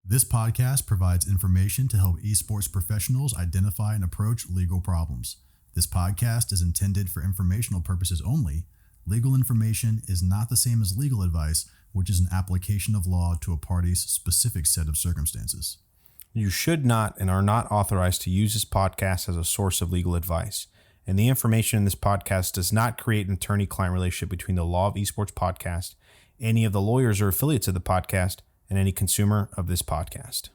This podcast provides information to help esports professionals identify and approach legal problems. This podcast is intended for informational purposes only. Legal information is not the same as legal advice, which is an application of law to a party's specific set of circumstances. You should not and are not authorized to use this podcast as a source of legal advice. And the information in this podcast does not create an attorney-client relationship between the Law of Esports podcast, any of the lawyers or affiliates of the podcast, and any consumer of this podcast.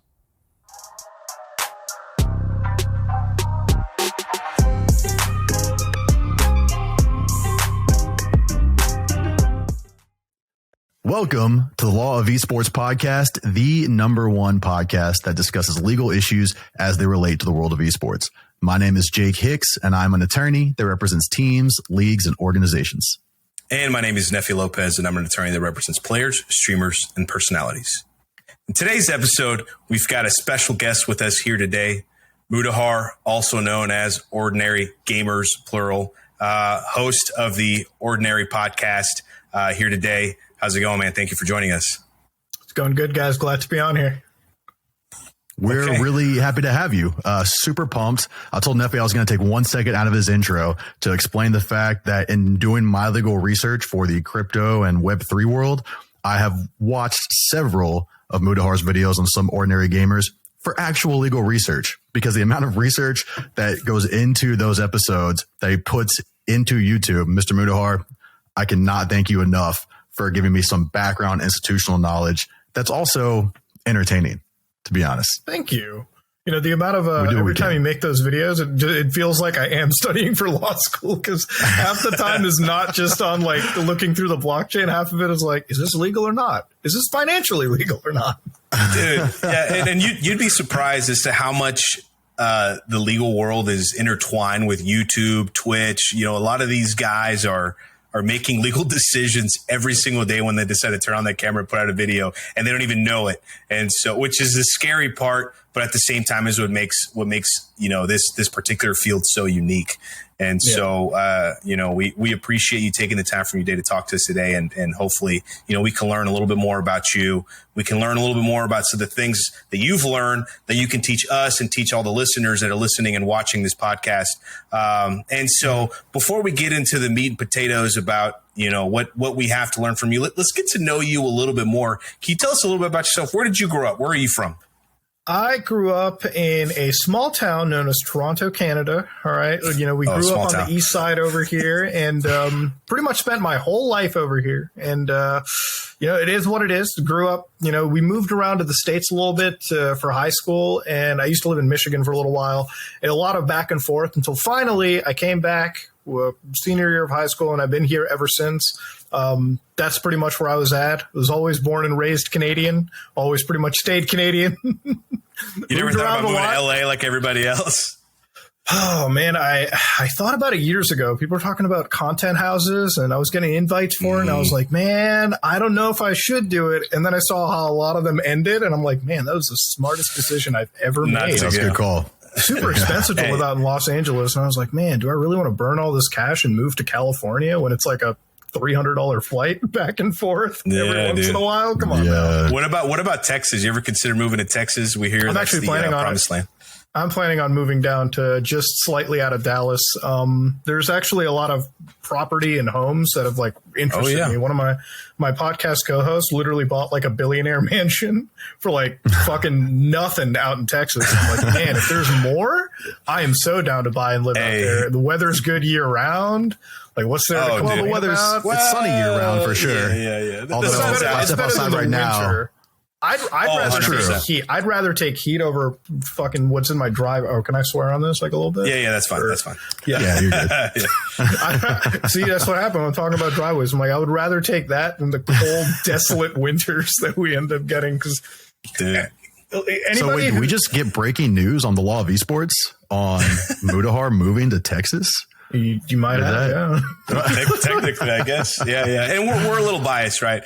Welcome to the Law of Esports podcast, the #1 podcast that discusses legal issues as they relate to the world of esports. My name is Jake Hicks, and I'm an attorney that represents teams, leagues, and organizations. And my name is Nefi Lopez, and I'm an attorney that represents players, streamers, and personalities. In today's episode, we've got a special guest with us here today, Mutahar, also known as Ordinary Gamers, plural, host of the Ordinary podcast here today. How's it going, man? Thank you for joining us. It's going good, guys. Glad to be on here. We're really happy to have you. Super pumped. I told Nefi I was going to take 1 second out of his intro to explain the fact that in doing my legal research for the crypto and Web3 world, I have watched several of Mutahar's videos on Some Ordinary Gamers for actual legal research, because the amount of research that goes into those episodes that he puts into YouTube, Mr. Mutahar, I cannot thank you enough for giving me some background institutional knowledge that's also entertaining, to be honest. Thank you. You know, the amount of every time you make those videos, it feels like I am studying for law school, because half the time is not just on like looking through the blockchain. Half of it is like, is this legal or not? Is this financially legal or not? Dude, yeah, and you'd be surprised as to how much the legal world is intertwined with YouTube, Twitch. You know, a lot of these guys are making legal decisions every single day when they decide to turn on that camera and put out a video, and they don't even know it. And so, which is the scary part, but at the same time is what makes, you know, this particular field so unique. And so, you know, we appreciate you taking the time from your day to talk to us today. And hopefully, you know, we can learn a little bit more about you. We can learn a little bit more about some of the things that you've learned that you can teach us and teach all the listeners that are listening and watching this podcast. And so before we get into the meat and potatoes about, you know, what we have to learn from you, let's get to know you a little bit more. Can you tell us a little bit about yourself? Where did you grow up? Where are you from? I grew up in a small town known as Toronto, Canada. All right. You know, we grew up on the east side over here, and pretty much spent my whole life over here. And, you know, it is what it is. Grew up, you know, we moved around to the States a little bit for high school, and I used to live in Michigan for a little while, and a lot of back and forth until finally I came back senior year of high school, and I've been here ever since. That's pretty much where I was at. I was always born and raised Canadian, always pretty much stayed Canadian. You never thought about moving to LA like everybody else? Oh, man, I thought about it years ago. People were talking about content houses, and I was getting invites for it, and I was like, man, I don't know if I should do it. And then I saw how a lot of them ended, and I'm like, man, that was the smartest decision I've ever made. That's a good call. Super expensive to live out in Los Angeles. And I was like, man, do I really want to burn all this cash and move to California when it's like a $300 flight back and forth every once in a while? Come on. Now. What about Texas? You ever consider moving to Texas? We hear I'm that's actually planning on promised land. I'm planning on moving down to just slightly out of Dallas. There's actually a lot of property and homes that have like interested me. One of my podcast co-hosts literally bought like a billionaire mansion for like fucking nothing out in Texas. I'm like, man, if there's more, I am so down to buy and live out there. The weather's good year round. Like, what's there to complain the weather's about? It's sunny year round for sure. Yeah. Although I step outside right now. I'd rather take heat. I'd rather take heat over fucking what's in my drive. Oh, can I swear on this like a little bit? Yeah, that's fine. That's fine. Yeah, you're good. See, that's what happened when I'm talking about driveways. I'm like, I would rather take that than the cold, desolate winters that we end up getting. Because so wait, we just get breaking news on the Law of Esports on Mutahar moving to Texas. You might have, Technically, I guess. Yeah. And we're a little biased, right?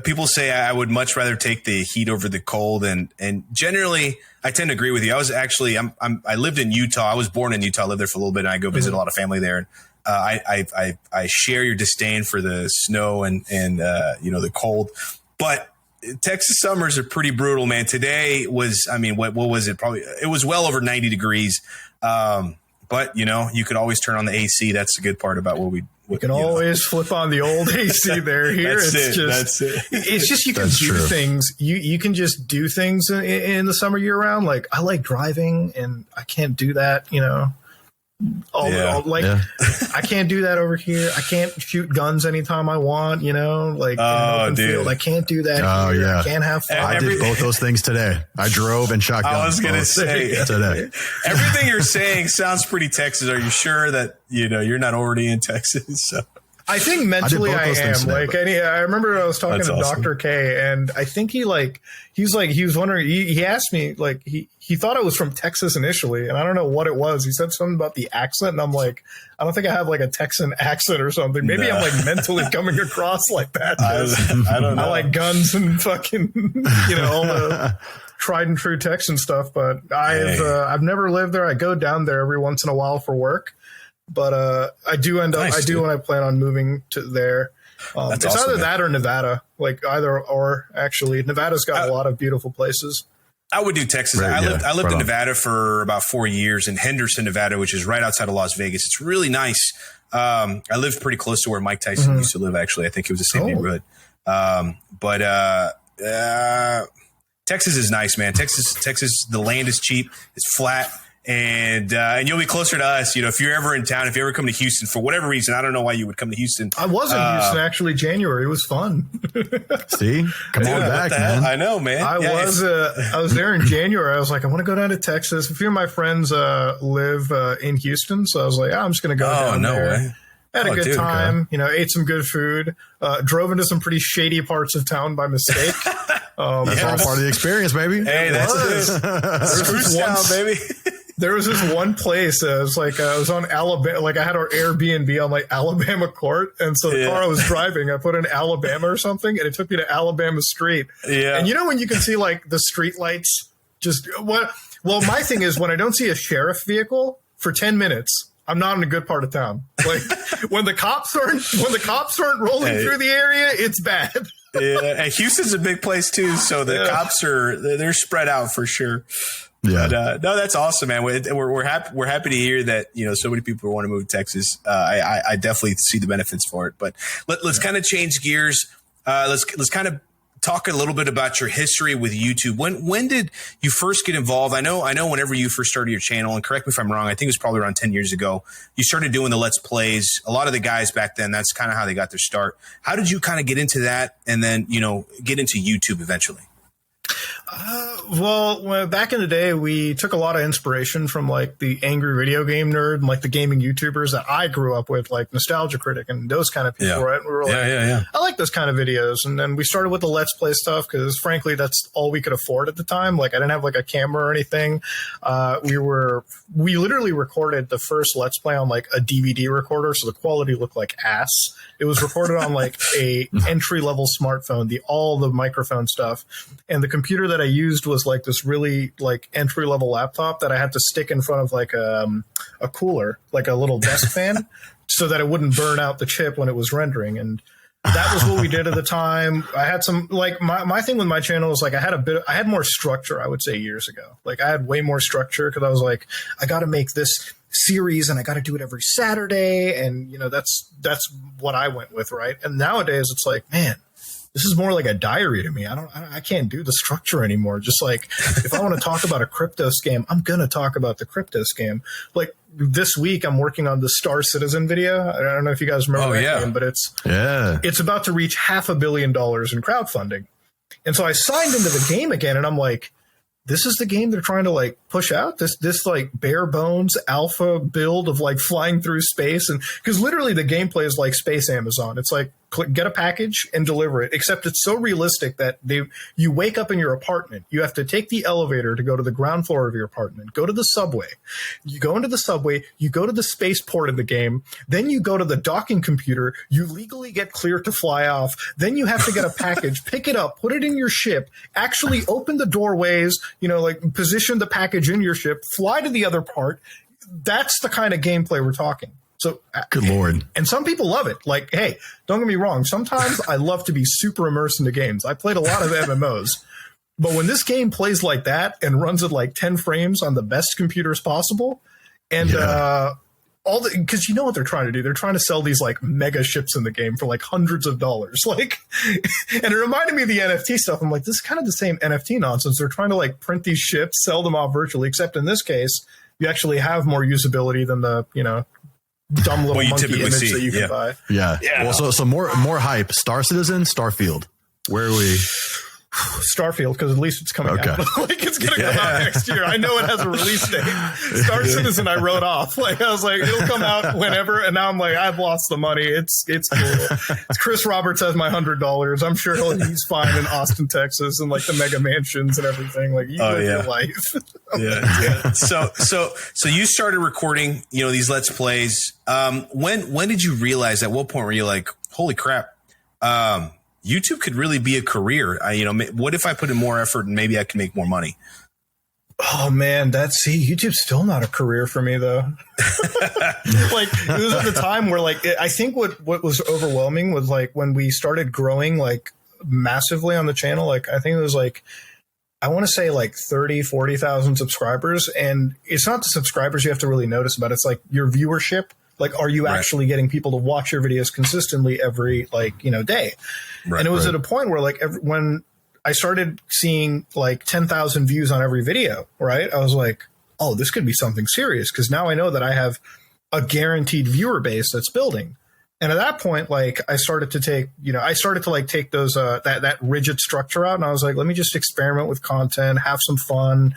People say I would much rather take the heat over the cold. And generally, I tend to agree with you. I was actually, I lived in Utah. I was born in Utah. I lived there for a little bit, and I go visit a lot of family there. And I share your disdain for the snow and you know, the cold. But Texas summers are pretty brutal, man. Today was, I mean, what was it? Probably, it was well over 90 degrees. But you know, you could always turn on the AC. That's the good part about you can always flip on the old AC there. Here, that's it. It's just you can do things. You can just do things in the summer year round. Like I like driving, and I can't do that. You know, I can't do that over here. I can't shoot guns anytime I want. You know, like in an open field. I can't do that. Oh here. I can't have fun. I did both those things today. I drove and shot guns. I was gonna say today. Everything you're saying sounds pretty Texas. Are you sure that you're not already in Texas? So. I think mentally I am. Today, I remember I was talking to awesome. Dr. K, and I think he was wondering. He asked me he thought I was from Texas initially, and I don't know what it was. He said something about the accent, and I'm like, I don't think I have like a Texan accent or something. Maybe I'm like mentally coming across like that. I don't know. I like guns and fucking all the tried and true Texan stuff, but I've never lived there. I go down there every once in a while for work. But I do end up. Nice, I do when I plan on moving to there. It's awesome, either that or Nevada. Like either or. Actually, Nevada's got a lot of beautiful places. I would do Texas. Right, I lived in Nevada for about 4 years in Henderson, Nevada, which is right outside of Las Vegas. It's really nice. I lived pretty close to where Mike Tyson used to live. Actually, I think it was the same neighborhood. But Texas is nice, man. Texas. The land is cheap. It's flat. And you'll be closer to us, if you're ever in town, if you ever come to Houston for whatever reason. I don't know why you would come to Houston. I was in Houston actually January. It was fun. See, come on back, man. I know, man. I was there in January. I was like, I want to go down to Texas. A few of my friends live in Houston, so I was like, I'm just going to go down there. Way. Had a good time, ate some good food, drove into some pretty shady parts of town by mistake. That's all part of the experience, baby. Hey, that's Spruce Town, baby. There was this one place. I was on Alabama. Like I had our Airbnb on like Alabama Court, and so the car I was driving, I put in Alabama or something, and it took me to Alabama Street. Yeah. And when you can see like the street lights, well, my thing is when I don't see a sheriff vehicle for 10 minutes, I'm not in a good part of town. Like when the cops aren't rolling through the area, it's bad. Yeah, and Houston's a big place too, so the cops they're spread out for sure. Yeah. But, no, that's awesome, man. We're happy to hear that so many people want to move to Texas. I definitely see the benefits for it. But let's kind of change gears. Let's kind of talk a little bit about your history with YouTube. When did you first get involved? I know whenever you first started your channel, and correct me if I'm wrong, I think it was probably around 10 years ago, you started doing the Let's Plays. A lot of the guys back then, that's kind of how they got their start. How did you kind of get into that and then, get into YouTube eventually? Well, back in the day, we took a lot of inspiration from like the angry video game nerd and like the gaming YouTubers that I grew up with, like Nostalgia Critic and those kind of people, right? We were like, I like those kind of videos. And then we started with the Let's Play stuff because frankly, that's all we could afford at the time. Like I didn't have like a camera or anything. We literally recorded the first Let's Play on like a DVD recorder. So the quality looked like ass. It was recorded on like a entry level smartphone, all the microphone stuff. And the computer that I used was like this really like entry level laptop that I had to stick in front of like a cooler, like a little desk fan, so that it wouldn't burn out the chip when it was rendering. And that was what we did at the time. I had some like my thing with my channel was like I had more structure, I would say, years ago. Like I had way more structure because I was like, I got to make this series and I got to do it every Saturday. And, that's what I went with. Right. And nowadays it's like, man, this is more like a diary to me. I can't do the structure anymore. Just like if I want to talk about a crypto scam, I'm going to talk about the crypto scam. Like this week, I'm working on the Star Citizen video. I don't know if you guys remember that game, but it's about to reach $500 million in crowdfunding. And so I signed into the game again and I'm like, this is the game they're trying to like push out this like bare bones alpha build of like flying through space. And because literally the gameplay is like Space Amazon. It's like get a package and deliver it, except it's so realistic that you wake up in your apartment. You have to take the elevator to go to the ground floor of your apartment, go to the subway. You go into the subway, you go to the spaceport in the game, then you go to the docking computer, you legally get cleared to fly off, then you have to get a package, pick it up, put it in your ship, actually open the doorways, like position the package in your ship, fly to the other part. That's the kind of gameplay we're talking. So good Lord. And some people love it. Like, hey, don't get me wrong. Sometimes I love to be super immersed into games. I played a lot of MMOs, but when this game plays like that and runs at like 10 frames on the best computers possible, and because you know what they're trying to do, they're trying to sell these like mega ships in the game for like hundreds of dollars. Like, and it reminded me of the NFT stuff. I'm like, this is kind of the same NFT nonsense. They're trying to like print these ships, sell them off virtually, except in this case, you actually have more usability than the, dumb little monkey image that you can buy. Yeah. Well, so more hype. Star Citizen, Starfield. Where are we? Starfield, because at least it's coming out. Like, it's going to come out next year. I know it has a release date. Star Citizen, I wrote off. Like, I was like, it'll come out whenever. And now I'm like, I've lost the money. It's cool. Chris Roberts has my $100. I'm sure he's fine in Austin, Texas, and like the mega mansions and everything. Like, you live your life. So you started recording, these Let's Plays. When did you realize, at what point were you like, holy crap, YouTube could really be a career? What if I put in more effort and maybe I can make more money? Oh man, YouTube's still not a career for me though. Like, it was at the time where like, I think what was overwhelming was like when we started growing like massively on the channel, like I think it was like, I want to say like 30, 40,000 subscribers. And it's not the subscribers you have to really notice about. It's like your viewership. Like, are you actually getting people to watch your videos consistently every day? Right, and it was at a point where like when I started seeing like 10,000 views on every video, right? I was like, oh, this could be something serious, because now I know that I have a guaranteed viewer base that's building. And at that point, like I started to take those that rigid structure out, and I was like, let me just experiment with content, have some fun.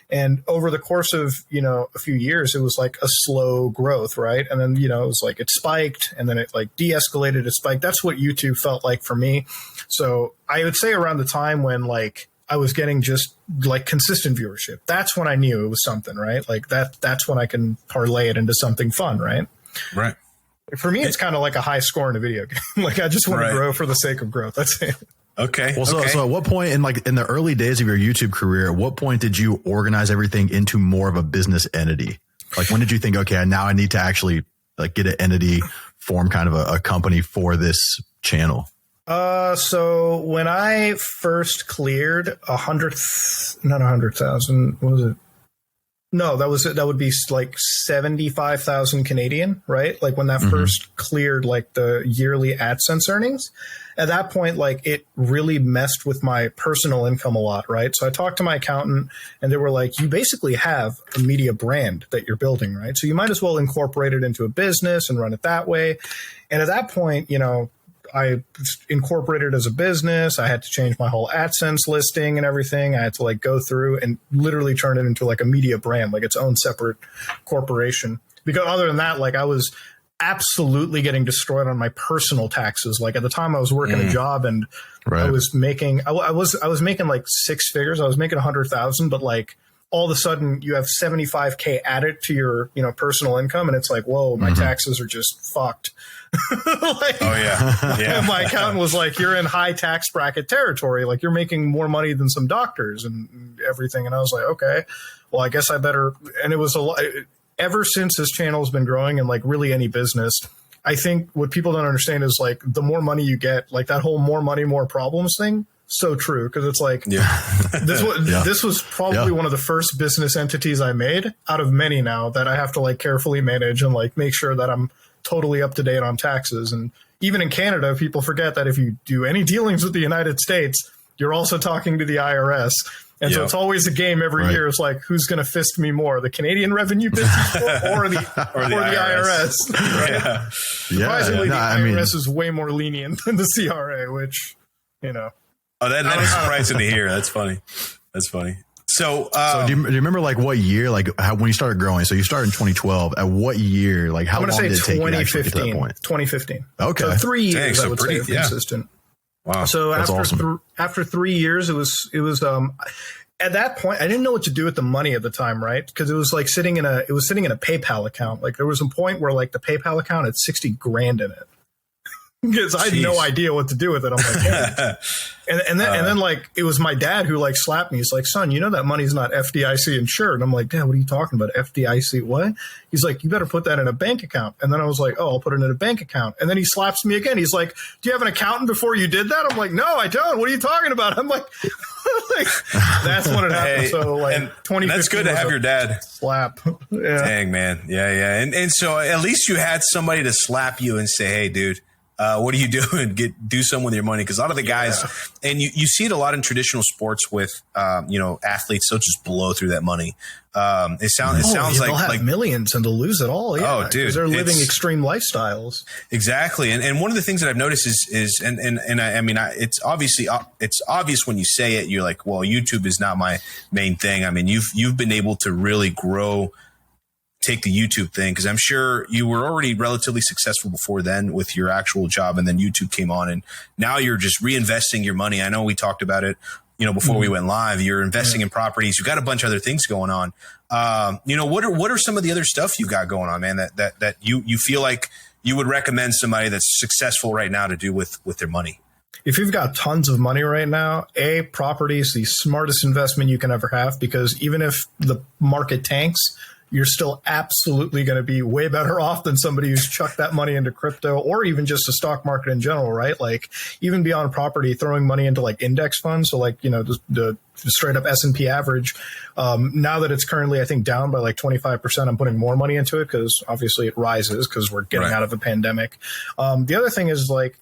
And over the course of, a few years, it was like a slow growth, right? And then, it was like it spiked, and then it like de-escalated, it spiked. That's what YouTube felt like for me. So I would say around the time when like I was getting just like consistent viewership, that's when I knew it was something, right? Like that's when I can parlay it into something fun, right? Right. For me, it's kind of like a high score in a video game. Like I just want to grow for the sake of growth. That's it. Okay. Well, so at what point in the early days of your YouTube career, at what point did you organize everything into more of a business entity? Like, when did you think, okay, now I need to actually like get an entity, form kind of a company for this channel? So when I first cleared 100,000, what was it? No, that would be like 75,000 Canadian, right? Like when that first cleared like the yearly AdSense earnings, at that point, like it really messed with my personal income a lot, right? So I talked to my accountant, and they were like, you basically have a media brand that you're building, right? So you might as well incorporate it into a business and run it that way. And at that point, I incorporated as a business. I had to change my whole AdSense listing and everything. I had to like go through and literally turn it into like a media brand, like its own separate corporation. Because other than that, like I was absolutely getting destroyed on my personal taxes. Like at the time I was working a job, and I was making, I was making like six figures. I was making 100,000, but like all of a sudden you have 75K added to your, personal income. And it's like, whoa, my taxes are just fucked. Like, oh yeah. And my accountant was like, you're in high tax bracket territory. Like you're making more money than some doctors and everything. And I was like, okay, well, I guess I better. And it was ever since this channel has been growing, and like really any business, I think what people don't understand is like the more money you get, like that whole more money, more problems thing. So true. Cause it's like, this was probably one of the first business entities I made out of many now that I have to like carefully manage and like make sure that I'm totally up to date on taxes. And even in Canada, people forget that if you do any dealings with the United States, you're also talking to the IRS. And so it's always a game every year. It's like, who's going to fist me more, the Canadian Revenue Business or the IRS? Right? Surprisingly, the IRS is way more lenient than the CRA, which, Oh, that is surprising to hear. That's funny. So do you remember like what year, like when you started growing? So you started in 2012. At what year, like how long did it take you to actually get to that point? 2015. Okay. So 3 years, I would say, consistent. Wow. So that's awesome. After 3 years, it was at that point, I didn't know what to do with the money at the time, right? Because it was like sitting in a PayPal account. Like there was a point where like the PayPal account had 60 grand in it. because I had no idea what to do with it. I'm like, hey. and then like it was my dad who like slapped me. He's like, son, you know that money's not FDIC insured. And I'm like, Dad, what are you talking about? FDIC what? He's like, you better put that in a bank account. And then I was like, oh, I'll put it in a bank account. And then he slaps me again. He's like, do you have an accountant before you did that? I'm like, no, I don't. What are you talking about? I'm like, like that's when it happened. Hey, so like 2015. That's good to have your dad slap. Yeah. Dang, man. Yeah. And so at least you had somebody to slap you and say, hey, dude, what are you doing? Do something with your money. Because a lot of the guys, and you see it a lot in traditional sports with, athletes, they'll just blow through that money. It sounds like they'll have millions and they'll lose it all. Yeah, oh, dude, because they're living extreme lifestyles. Exactly. And one of the things that I've noticed is it's obvious when you say it, you're like, well, YouTube is not my main thing. I mean, you've been able to really take the YouTube thing, because I'm sure you were already relatively successful before then with your actual job, and then YouTube came on, and now you're just reinvesting your money. I know we talked about it, before we went live. You're investing in properties. You've got a bunch of other things going on. What are some of the other stuff you've got going on, man, that you feel like you would recommend somebody that's successful right now to do with their money? If you've got tons of money right now, property is the smartest investment you can ever have, because even if the market tanks, you're still absolutely going to be way better off than somebody who's chucked that money into crypto or even just the stock market in general, right? Like even beyond property, throwing money into like index funds. So like, the straight up S&P average. Now that it's currently, I think, down by like 25%, I'm putting more money into it because obviously it rises because we're getting out of a pandemic. The other thing is like,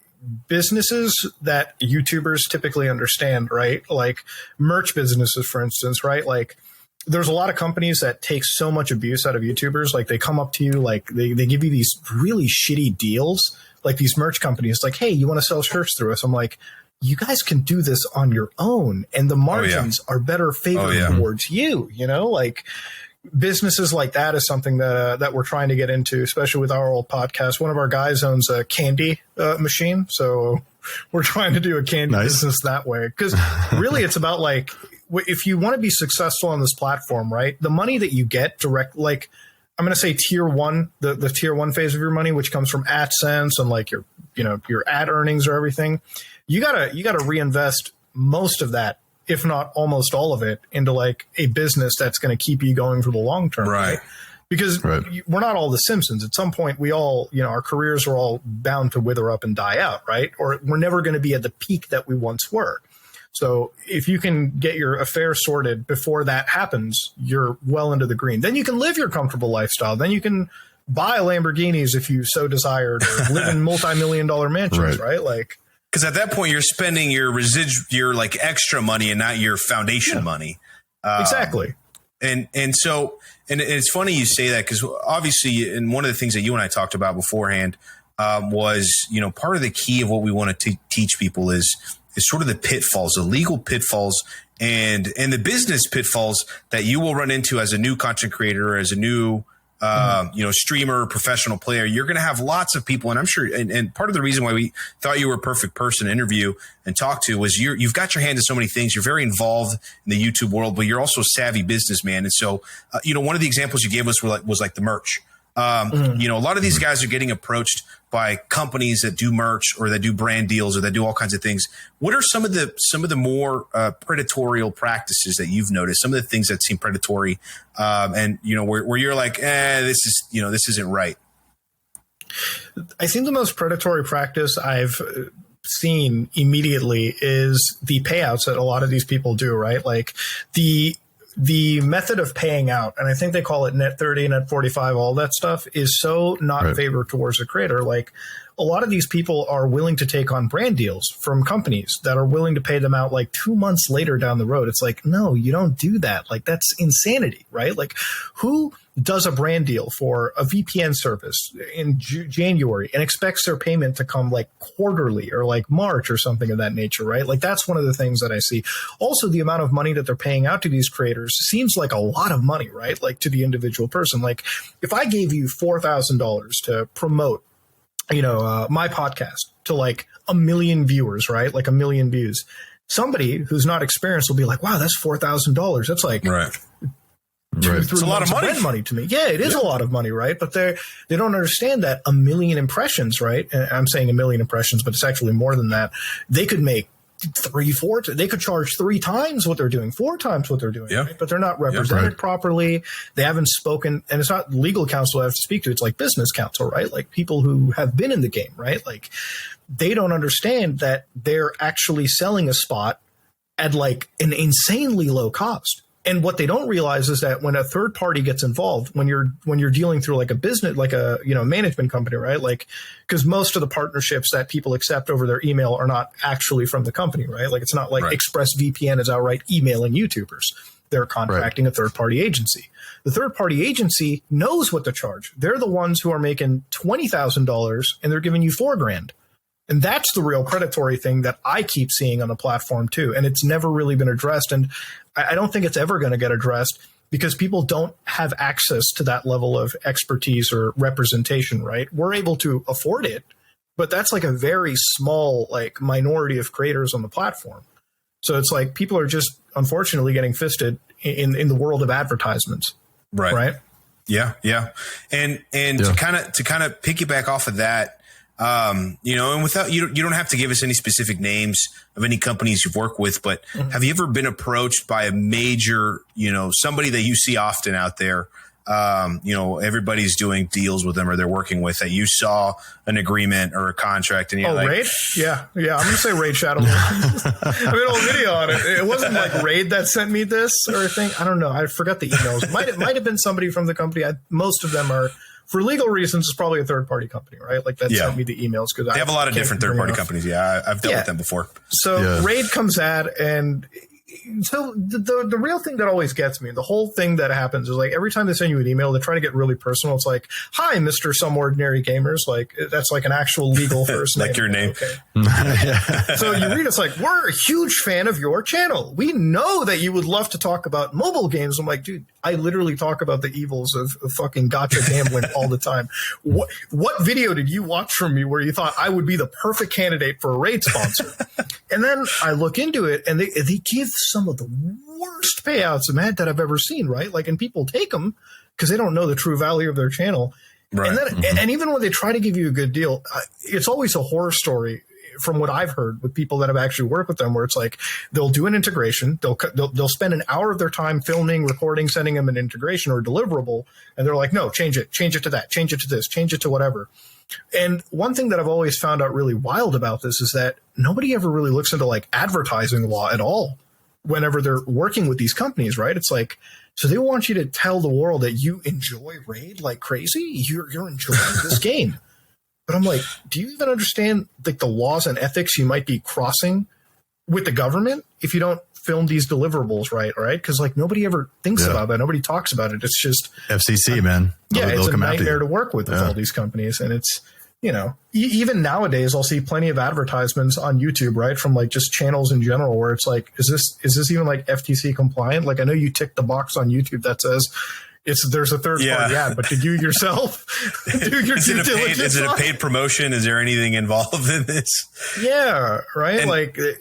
businesses that YouTubers typically understand, right? Like merch businesses, for instance, right? Like, there's a lot of companies that take so much abuse out of YouTubers. Like they come up to you, like they give you these really shitty deals, like these merch companies, like, hey, you want to sell shirts through us? I'm like, you guys can do this on your own, and the margins are better favored towards you. Like businesses like that is something that we're trying to get into, especially with our old podcast. One of our guys owns a candy machine, so we're trying to do a candy business that way. Because really, it's about like, if you want to be successful on this platform, right, the money that you get direct, like I'm going to say tier one, the tier one phase of your money, which comes from AdSense and like your ad earnings or everything, you gotta reinvest most of that, if not almost all of it, into like a business that's going to keep you going for the long term. Right. Because we're not all the Simpsons. At some point, we all, our careers are all bound to wither up and die out, right? Or we're never going to be at the peak that we once were. So if you can get your affairs sorted before that happens, you're well into the green. Then you can live your comfortable lifestyle. Then you can buy Lamborghinis if you so desired, or live in multi-million-dollar mansions, right? Like, because at that point you're spending your your like extra money and not your foundation money. Exactly. And so it's funny you say that, because obviously, and one of the things that you and I talked about beforehand was, part of the key of what we want to teach people is sort of the pitfalls, the legal pitfalls and the business pitfalls that you will run into as a new content creator, as a new, streamer, professional player. You're going to have lots of people. And I'm sure, and part of the reason why we thought you were a perfect person to interview and talk to was you've got your hand in so many things. You're very involved in the YouTube world, but you're also a savvy businessman. And so, one of the examples you gave us was like the merch. A lot of these guys are getting approached by companies that do merch or that do brand deals or that do all kinds of things. What are some of the more predatory practices that you've noticed? Some of the things that seem predatory, and where you're like, this isn't right. I think the most predatory practice I've seen immediately is the payouts that a lot of these people do. Right, like the method of paying out, and I think they call it net 30, net 45, all that stuff, is so not favored towards the creator. Like a lot of these people are willing to take on brand deals from companies that are willing to pay them out like 2 months later down the road. It's like, no, you don't do that. Like that's insanity, right? Like who does a brand deal for a VPN service in January and expects their payment to come like quarterly or like March or something of that nature, right? Like that's one of the things that I see. Also, the amount of money that they're paying out to these creators seems like a lot of money, right? Like to the individual person. Like if I gave you $4,000 to promote, my podcast to like 1 million viewers, right? Like 1 million views. Somebody who's not experienced will be like, wow, that's $4,000. That's like It's a lot of money to me. Yeah, it is a lot of money, right? But they don't understand that 1 million impressions, right? And I'm saying 1 million impressions, but it's actually more than that. They could make 3-4. They could charge 3 times what they're doing, 4 times what they're doing, right? But they're not represented properly. They haven't spoken, and it's not legal counsel I have to speak to. It's like business counsel, right? Like people who have been in the game, right? Like they don't understand that they're actually selling a spot at like an insanely low cost. And what they don't realize is that when a third party gets involved, when you're dealing through like a business, like a management company, right? Like, because most of the partnerships that people accept over their email are not actually from the company, right? Like it's not like ExpressVPN is outright emailing YouTubers. They're contracting a third party agency. The third party agency knows what to charge. They're the ones who are making $20,000 and they're giving you $4,000. And that's the real predatory thing that I keep seeing on the platform too. And it's never really been addressed. And I don't think it's ever going to get addressed because people don't have access to that level of expertise or representation, right? We're able to afford it, but that's like a very small, like minority of creators on the platform. So it's like people are just unfortunately getting fisted in the world of advertisements. Right. Yeah. Yeah. And to kind of piggyback off of that, and without you don't have to give us any specific names of any companies you've worked with, but have you ever been approached by a major, somebody that you see often out there? Everybody's doing deals with them or they're working with that you saw an agreement or a contract and you're like, Raid? Yeah. I'm going to say Raid Shadow. I made a whole video on it. It wasn't like Raid that sent me this or a thing. I don't know. I forgot the emails. Might have been somebody from the company. Most of them are, for legal reasons, it's probably a third-party company, right? Like that sent me the emails because they have a lot of different third-party companies. Yeah, I've dealt with them before. So Raid comes at, and so the real thing that always gets me, the whole thing that happens is like every time they send you an email, they try to get really personal. It's like, "Hi, Mr. SomeOrdinaryGamers." Like that's like an actual legal first name. Like your name. Okay. So you read, it's like, "We're a huge fan of your channel. We know that you would love to talk about mobile games." I'm like, dude, I literally talk about the evils of fucking gotcha gambling all the time. What video did you watch from me where you thought I would be the perfect candidate for a Raid sponsor? And then I look into it, and they give some of the worst payouts, man, that I've ever seen, right? Like, and people take them because they don't know the true value of their channel. Right. And then, and even when they try to give you a good deal, it's always a horror story from what I've heard with people that have actually worked with them, where it's like they'll do an integration, they'll spend an hour of their time filming, recording, sending them an integration or deliverable, and they're like, no, change it to that, change it to this, change it to whatever. And one thing that I've always found out really wild about this is that nobody ever really looks into like advertising law at all whenever they're working with these companies, right? It's like, so they want you to tell the world that you enjoy Raid like crazy. You're enjoying this game. But I'm like, do you even understand like the laws and ethics you might be crossing with the government if you don't film these deliverables right? Because like nobody ever thinks about that. Nobody talks about it. It's just FCC, man. It's a nightmare to work with all these companies. And it's, even nowadays I'll see plenty of advertisements on YouTube, right? From like just channels in general where it's like, is this even like FTC compliant? Like I know you tick the box on YouTube that says, there's a third party ad, but did you yourself do your due diligence? Is it a paid promotion? Is there anything involved in this? Yeah, right. And, like, I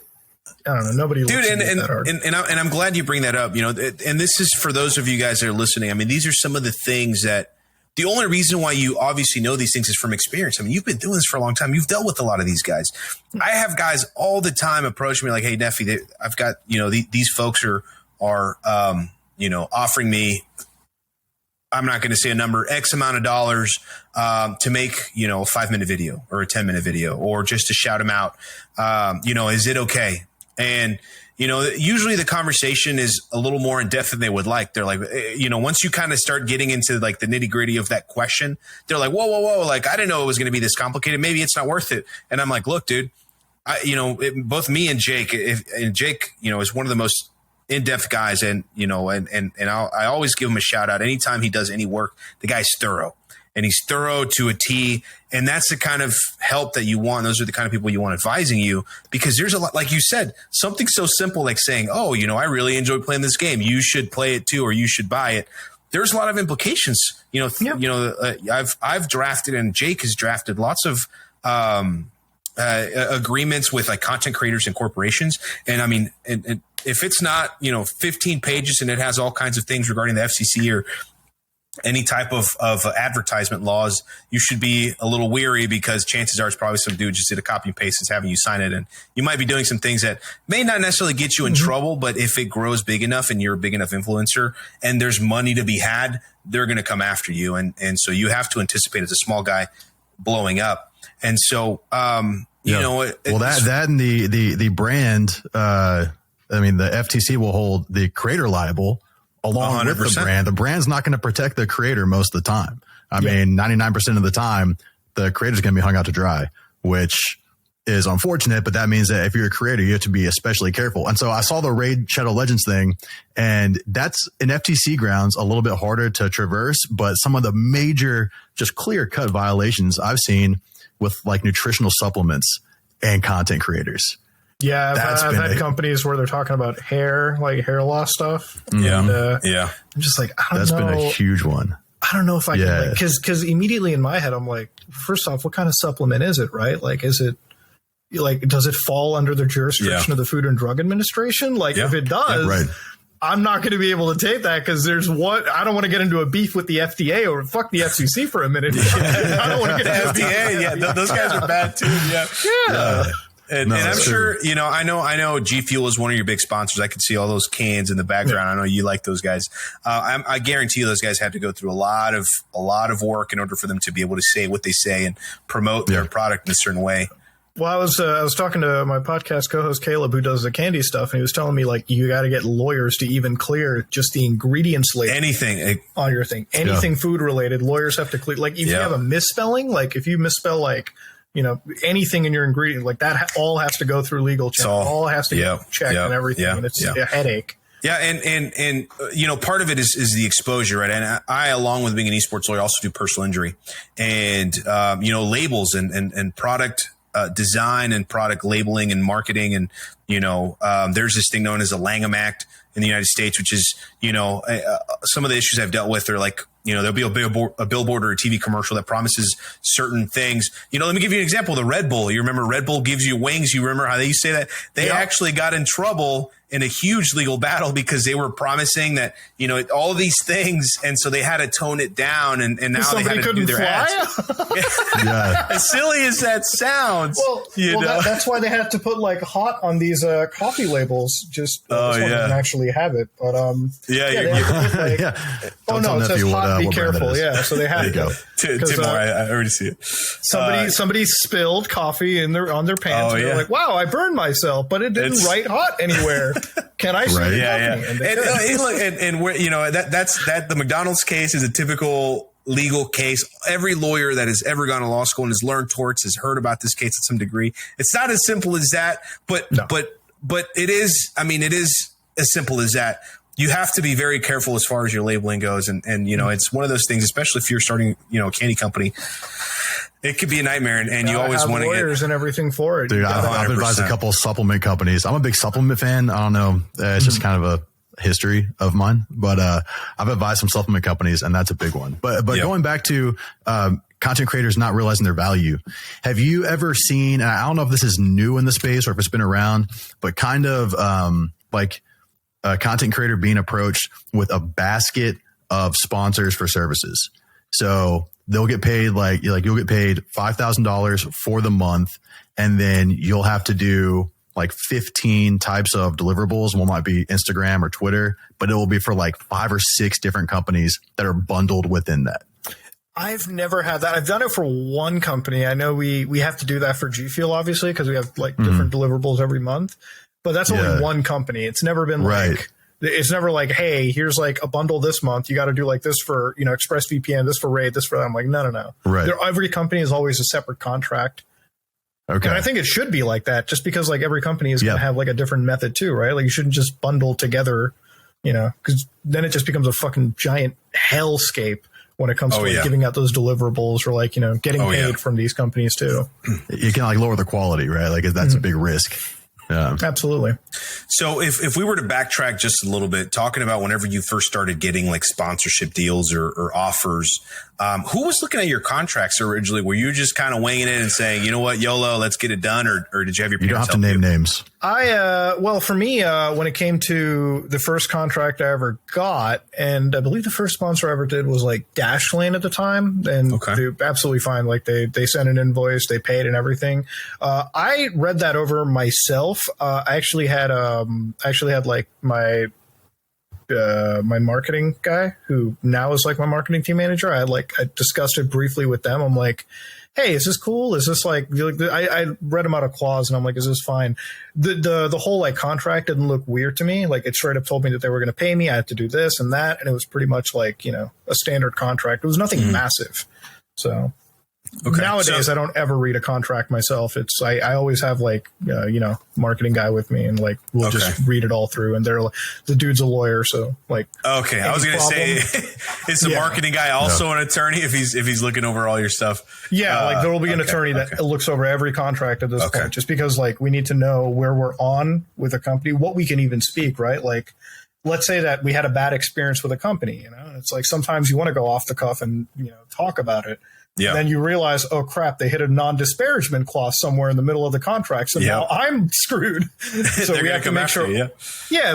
don't know. Nobody looks at it that hard. And I'm glad you bring that up. And this is for those of you guys that are listening. I mean, these are some of the things that the only reason why you obviously know these things is from experience. I mean, you've been doing this for a long time. You've dealt with a lot of these guys. I have guys all the time approach me like, "Hey, Neffy, I've got these folks are offering me." I'm not going to say a number, X amount of dollars to make, a 5-minute video or a 10-minute video or just to shout them out. Is it okay? And, usually the conversation is a little more in depth than they would like. They're like, once you kind of start getting into like the nitty gritty of that question, they're like, whoa. Like, I didn't know it was going to be this complicated. Maybe it's not worth it. And I'm like, look, dude, both me and Jake, Jake, is one of the most in-depth guys, and I always give him a shout out anytime he does any work. The guy's thorough, and he's thorough to a T, and that's the kind of help that you want. Those are the kind of people you want advising you, because there's a lot, like you said, something so simple like saying, "Oh, I really enjoy playing this game. You should play it too, or you should buy it." There's a lot of implications. I've drafted, and Jake has drafted lots of agreements with like content creators and corporations. And I mean, and if it's not, 15 pages and it has all kinds of things regarding the FCC or any type of advertisement laws, you should be a little weary, because chances are it's probably some dude just did a copy and paste that's having you sign it. And you might be doing some things that may not necessarily get you in trouble, but if it grows big enough and you're a big enough influencer and there's money to be had, they're going to come after you. And so you have to anticipate as a small guy blowing up. And so, that and the brand, the FTC will hold the creator liable along 100%. With the brand. The brand's not going to protect the creator most of the time. I mean, 99% of the time, the creator's going to be hung out to dry, which is unfortunate, but that means that if you're a creator, you have to be especially careful. And so I saw the Raid Shadow Legends thing, and that's in FTC grounds a little bit harder to traverse, but some of the major, just clear cut violations I've seen with like nutritional supplements and content creators. Yeah, I've had companies where they're talking about hair loss stuff. Yeah, and, I'm just like, I don't know. That's been a huge one. I don't know if I can, because immediately in my head, I'm like, first off, what kind of supplement is it, right? Like, is it, like, does it fall under the jurisdiction of the Food and Drug Administration? Like, if it does, I'm not going to be able to take that, because I don't want to get into a beef with the FDA or fuck the FCC for a minute. I don't want to get into FDA. Yeah, those guys are bad too. Yeah. And I'm sure, I know G Fuel is one of your big sponsors. I can see all those cans in the background. I know you like those guys. I guarantee you those guys had to go through a lot of work in order for them to be able to say what they say and promote their product in a certain way. Well, I was talking to my podcast co-host Caleb, who does the candy stuff, and he was telling me, like, you got to get lawyers to even clear just the ingredients label. Anything on your thing, anything food related, lawyers have to clear. Like, if you have a misspelling, like if you misspell like, anything in your ingredient, like that all has to go through legal check. All has to get checked and everything. And it's a headache. Yeah. And part of it is the exposure, right? And I, along with being an esports lawyer, also do personal injury and, labels and product design and product labeling and marketing. And, there's this thing known as the Langham Act in the United States, which is, some of the issues I've dealt with are like, there'll be a billboard or a TV commercial that promises certain things. Let me give you an example. The Red Bull. You remember Red Bull gives you wings. You remember how they used to say that? They actually got in trouble in a huge legal battle because they were promising that, all of these things. And so they had to tone it down. And now somebody they had to do their ads. As silly as that sounds. That's why they had to put like hot on these coffee labels. Just this one doesn't actually have it. But it says hot, be careful. Yeah, so they had to. Tim, I already see it. Somebody spilled coffee on their pants. And they're like, wow, I burned myself, but it didn't write hot anywhere. Can I see the company? And where the McDonald's case is a typical legal case. Every lawyer that has ever gone to law school and has learned torts has heard about this case at some degree. It's not as simple as that, but it is. I mean, it is as simple as that. You have to be very careful as far as your labeling goes, and it's one of those things, especially if you're starting a candy company. It could be a nightmare, and you always want to get lawyers and everything for it. Dude, I've advised a couple of supplement companies. I'm a big supplement fan. I don't know. It's just kind of a history of mine, but I've advised some supplement companies, and that's a big one. But going back to content creators not realizing their value, have you ever seen, and I don't know if this is new in the space or if it's been around, but kind of like a content creator being approached with a basket of sponsors for services. So they'll get paid you'll get paid $5,000 for the month, and then you'll have to do like 15 types of deliverables. One might be Instagram or Twitter, but it will be for like 5 or 6 different companies that are bundled within that. I've never had that. I've done it for one company. I know we have to do that for G Fuel, obviously, because we have like different deliverables every month. But that's only one company. It's never been it's never like, hey, here's like a bundle this month. You got to do like this for, ExpressVPN, this for Raid, this for that. I'm like, no. Right. Every company is always a separate contract. Okay. And I think it should be like that, just because like every company is going to have like a different method too, right? Like you shouldn't just bundle together, because then it just becomes a fucking giant hellscape when it comes to giving out those deliverables or like, getting paid from these companies too. You can like lower the quality, right? Like that's a big risk. Yeah, absolutely. So if we were to backtrack just a little bit, talking about whenever you first started getting like sponsorship deals or offers, who was looking at your contracts originally? Were you just kind of winging it and saying, you know what, YOLO, let's get it done? Or did you have your parents? You don't have to name names. Well, for me, when it came to the first contract I ever got, and I believe the first sponsor I ever did was like Dashlane at the time, and they're absolutely fine. Like they sent an invoice, they paid and everything. I read that over myself. I actually had like my marketing guy, who now is like my marketing team manager. I discussed it briefly with them. I'm like, hey, is this cool? Is this like, I read them out a clause and I'm like, is this fine? The whole like contract didn't look weird to me. Like it straight up told me that they were going to pay me. I had to do this and that. And it was pretty much like, a standard contract. It was nothing massive. So nowadays I don't ever read a contract myself. It's, I always have like, marketing guy with me and like, we'll just read it all through, and the dude's a lawyer. So like, I was going to say, is the marketing guy also an attorney if he's looking over all your stuff? Yeah. Like there will be an attorney that looks over every contract at this point, just because like we need to know where we're on with a company, what we can even speak, right? Like, let's say that we had a bad experience with a company, it's like, sometimes you want to go off the cuff and, talk about it. Yeah. Then you realize, oh crap, they hit a non-disparagement clause somewhere in the middle of the contract. So now I'm screwed. So we have to make sure.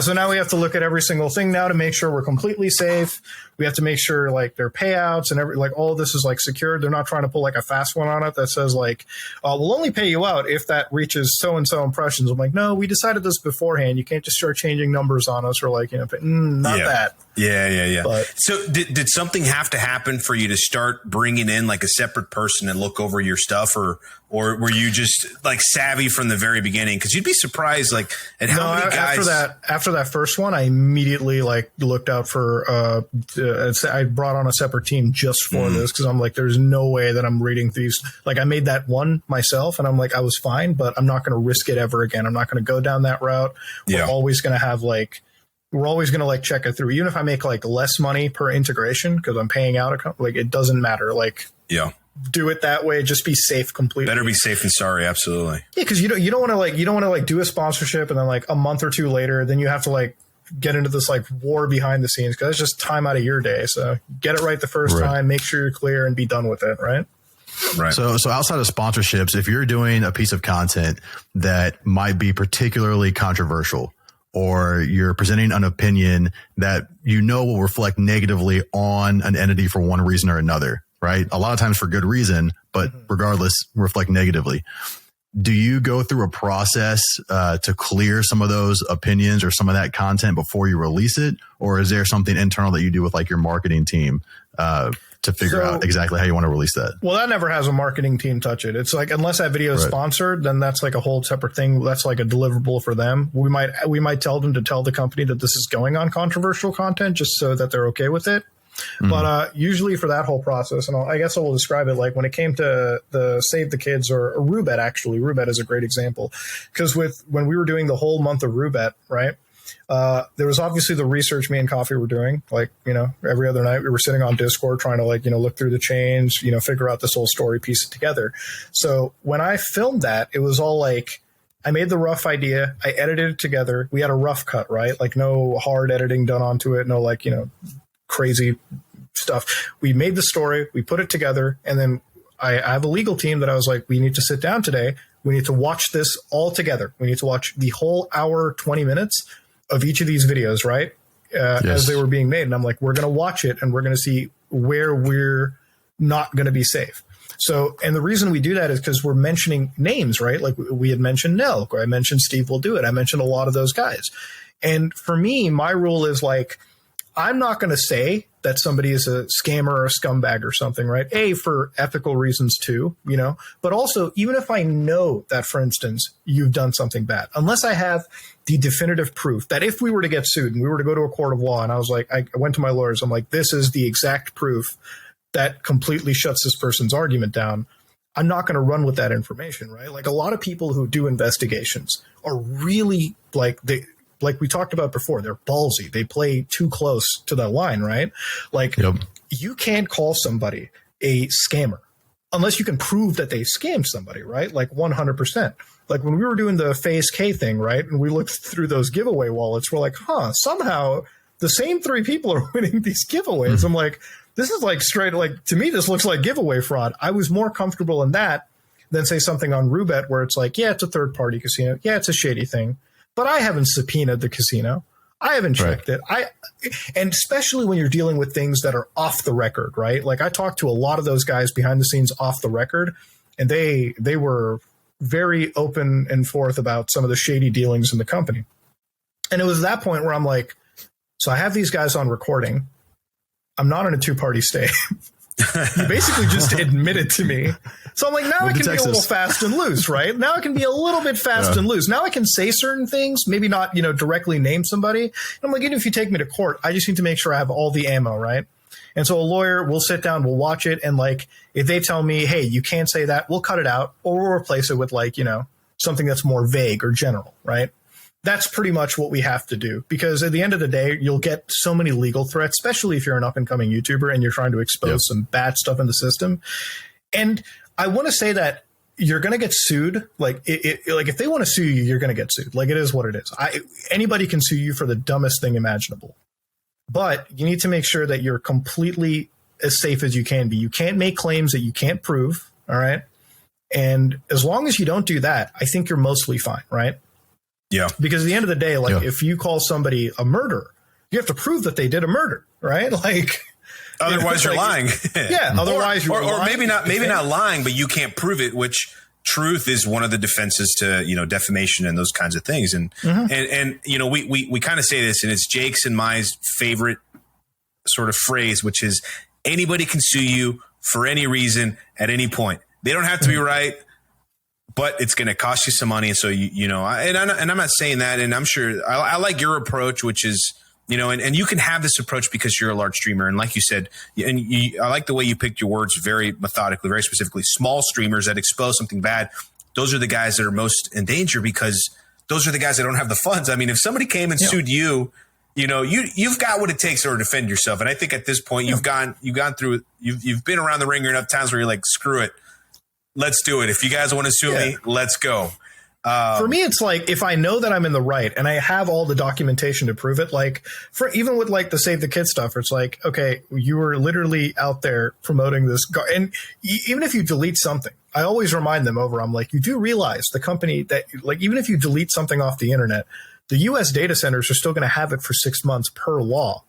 So now we have to look at every single thing now to make sure we're completely safe. We have to make sure like their payouts and all of this is like secured. They're not trying to pull like a fast one on it that says like, we'll only pay you out if that reaches so-and-so impressions. I'm like, no, we decided this beforehand. You can't just start changing numbers on us or like, not that. Yeah. But, so did something have to happen for you to start bringing in like a separate person and look over your stuff, or were you just like savvy from the very beginning? Because you'd be surprised like at how many guys. After that first one, I immediately like looked out for. I brought on a separate team just for this, because I'm like, there's no way that I'm reading these. Like I made that one myself, and I'm like, I was fine, but I'm not going to risk it ever again. I'm not going to go down that route. We're always going to have like. We're always going to like check it through, even if I make like less money per integration because I'm paying out like it doesn't matter. Like, do it that way. Just be safe completely. Better be safe than sorry. Absolutely. Yeah, because you don't want to do a sponsorship and then like a month or two later, then you have to like get into this like war behind the scenes, because it's just time out of your day. So get it right the first time. Make sure you're clear and be done with it. Right. Right. So outside of sponsorships, if you're doing a piece of content that might be particularly controversial, or you're presenting an opinion that will reflect negatively on an entity for one reason or another, right? A lot of times for good reason, but regardless, reflect negatively. Do you go through a process to clear some of those opinions or some of that content before you release it? Or is there something internal that you do with like your marketing team to figure out exactly how you want to release that? Well, that never has a marketing team touch it. It's like, unless that video is sponsored, then that's like a whole separate thing. That's like a deliverable for them. We might tell them to tell the company that this is going on controversial content, just so that they're okay with it. But usually for that whole process, and I guess I will describe it like when it came to the Save the Kids or Rubet, actually, Rubet is a great example, because when we were doing the whole month of Rubet, right? There was obviously the research me and Coffee were doing, like, every other night we were sitting on Discord trying to like, look through the chains, figure out this whole story, piece it together. So when I filmed that, it was all like, I made the rough idea, I edited it together. We had a rough cut, right? Like no hard editing done onto it. No, like, crazy stuff. We made the story, we put it together. And then I have a legal team that I was like, we need to sit down today. We need to watch this all together. We need to watch the whole hour, 20 minutes of each of these videos, right? As they were being made. And I'm like, we're going to watch it and we're going to see where we're not going to be safe. So, and the reason we do that is because we're mentioning names, right? Like we had mentioned Nelk, or I mentioned Steve Will Do It. I mentioned a lot of those guys. And for me, my rule is like, I'm not going to say that somebody is a scammer or a scumbag or something, right? For ethical reasons too, but also even if I know that, for instance, you've done something bad, unless I have the definitive proof that if we were to get sued and we were to go to a court of law, and I was like, I went to my lawyers, I'm like, this is the exact proof that completely shuts this person's argument down, I'm not going to run with that information, right? Like a lot of people who do investigations are really like we talked about before, they're ballsy. They play too close to the line, right? Like you can't call somebody a scammer unless you can prove that they scammed somebody, right? Like 100%. Like when we were doing the Phase K thing, right? And we looked through those giveaway wallets, we're like, somehow the same 3 people are winning these giveaways. I'm like, this is like straight, like to me, this looks like giveaway fraud. I was more comfortable in that than say something on Roobet where it's like, yeah, it's a third party casino. Yeah, it's a shady thing, but I haven't subpoenaed the casino. I haven't checked it. And especially when you're dealing with things that are off the record, right? Like I talked to a lot of those guys behind the scenes off the record, and they were very open and forth about some of the shady dealings in the company. And it was that point where I'm like, so I have these guys on recording. I'm not in a two-party stay. You basically just admitted to me. So I'm like, now I can be a little fast and loose, right? Now I can be a little bit fast and loose. Now I can say certain things, maybe not, directly name somebody. And I'm like, even if you take me to court, I just need to make sure I have all the ammo, right? And so a lawyer will sit down, we'll watch it. And like, if they tell me, hey, you can't say that, we'll cut it out or we'll replace it with like, something that's more vague or general, right? That's pretty much what we have to do, because at the end of the day, you'll get so many legal threats, especially if you're an up and coming YouTuber and you're trying to expose some bad stuff in the system. And I want to say that you're going to get sued. Like if they want to sue you, you're going to get sued. Like it is what it is. Anybody can sue you for the dumbest thing imaginable, but you need to make sure that you're completely as safe as you can be. You can't make claims that you can't prove. All right. And as long as you don't do that, I think you're mostly fine. Right. Yeah. Because at the end of the day, like if you call somebody a murderer, you have to prove that they did a murder, right? Like otherwise you're lying. Yeah. Otherwise you're lying. Or maybe not lying, but you can't prove it, which truth is one of the defenses to, defamation and those kinds of things. And, and we kind of say this, and it's Jake's and my favorite sort of phrase, which is anybody can sue you for any reason at any point. They don't have to be right, but it's going to cost you some money. And so, I'm not saying that. And I'm sure I like your approach, which is, and you can have this approach because you're a large streamer. And like you said, I like the way you picked your words very methodically, very specifically. Small streamers that expose something bad, those are the guys that are most in danger because those are the guys that don't have the funds. I mean, if somebody came and sued you, you've got what it takes to defend yourself. And I think at this point you've gone through, you've been around the ringer enough times where you're like, screw it. Let's do it. If you guys want to sue me, let's go. For me, it's like if I know that I'm in the right and I have all the documentation to prove it, like even with like the Save the Kids stuff, it's like, okay, you were literally out there promoting this. And even if you delete something, I always remind them I'm like, you do realize the company that like, even if you delete something off the internet, the U.S. data centers are still going to have it for 6 months per law.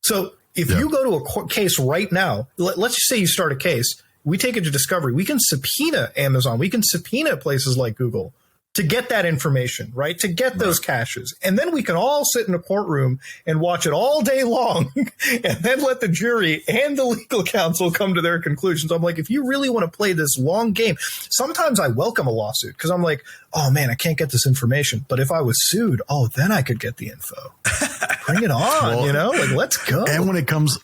So if you go to a court case right now, let's just say you start a case. We take it to discovery. We can subpoena Amazon. We can subpoena places like Google to get that information, right? To get those caches. And then we can all sit in a courtroom and watch it all day long and then let the jury and the legal counsel come to their conclusions. I'm like, if you really want to play this long game, sometimes I welcome a lawsuit because I'm like, oh man, I can't get this information. But if I was sued, then I could get the info. Bring it on, like let's go. And when it comes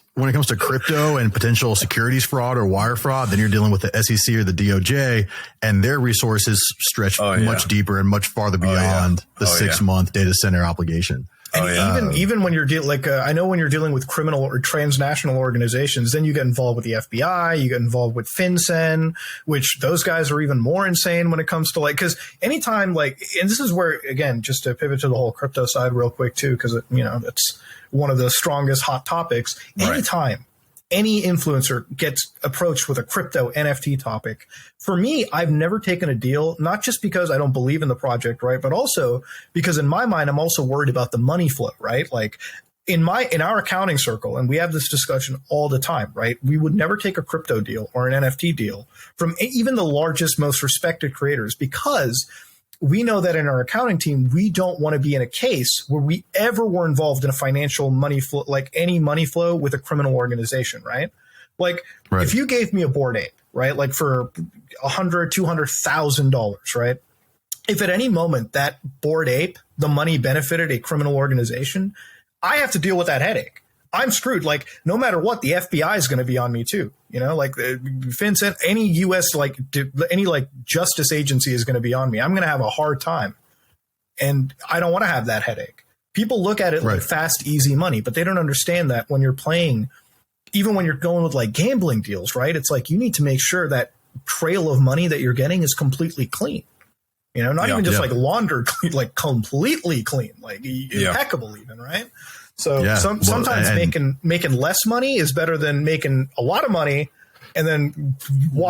to crypto and potential securities fraud or wire fraud, then you're dealing with the SEC or the DOJ, and their resources stretch much deeper and much farther beyond the 6-month data center obligation. And even when you're dealing, I know when you're dealing with criminal or transnational organizations, then you get involved with the FBI, you get involved with FinCEN, which those guys are even more insane when it comes to because anytime and this is where, again, just to pivot to the whole crypto side real quick too, because that's one of the strongest hot topics. Anytime any influencer gets approached with a crypto NFT topic, for me, I've never taken a deal, not just because I don't believe in the project, right? But also because in my mind, I'm also worried about the money flow, right? Like in our accounting circle, and we have this discussion all the time, right? We would never take a crypto deal or an NFT deal from even the largest, most respected creators because we know that in our accounting team, we don't want to be in a case where we ever were involved in a financial money flow, like any money flow with a criminal organization, right? Like if you gave me a Bored Ape, right? Like for $100,000, $200,000, right? If at any moment that Bored Ape, the money benefited a criminal organization, I have to deal with that headache. I'm screwed. Like no matter what, the FBI is going to be on me too. Like FinCEN, any U.S. any justice agency is going to be on me. I'm going to have a hard time, and I don't want to have that headache. People look at it like fast, easy money, but they don't understand that when you're playing, even when you're going with gambling deals, right? It's like you need to make sure that trail of money that you're getting is completely clean. Not even just laundered clean, completely clean, impeccable even, right? So sometimes making less money is better than making a lot of money and then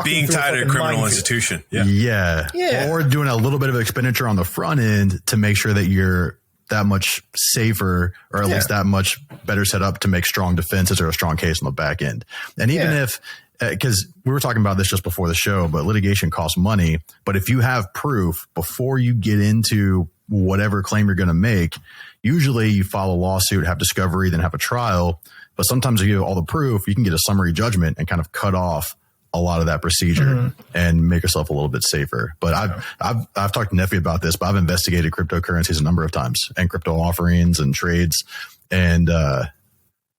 being tied to a criminal institution. Yeah. Or doing a little bit of expenditure on the front end to make sure that you're that much safer, or at least that much better set up to make strong defenses or a strong case on the back end. And even if, because we were talking about this just before the show, but litigation costs money. But if you have proof before you get into whatever claim you're going to make, usually you file a lawsuit, have discovery, then have a trial. But sometimes if you have all the proof, you can get a summary judgment and kind of cut off a lot of that procedure and make yourself a little bit safer. But I've talked to Neffy about this, but I've investigated cryptocurrencies a number of times and crypto offerings and trades. And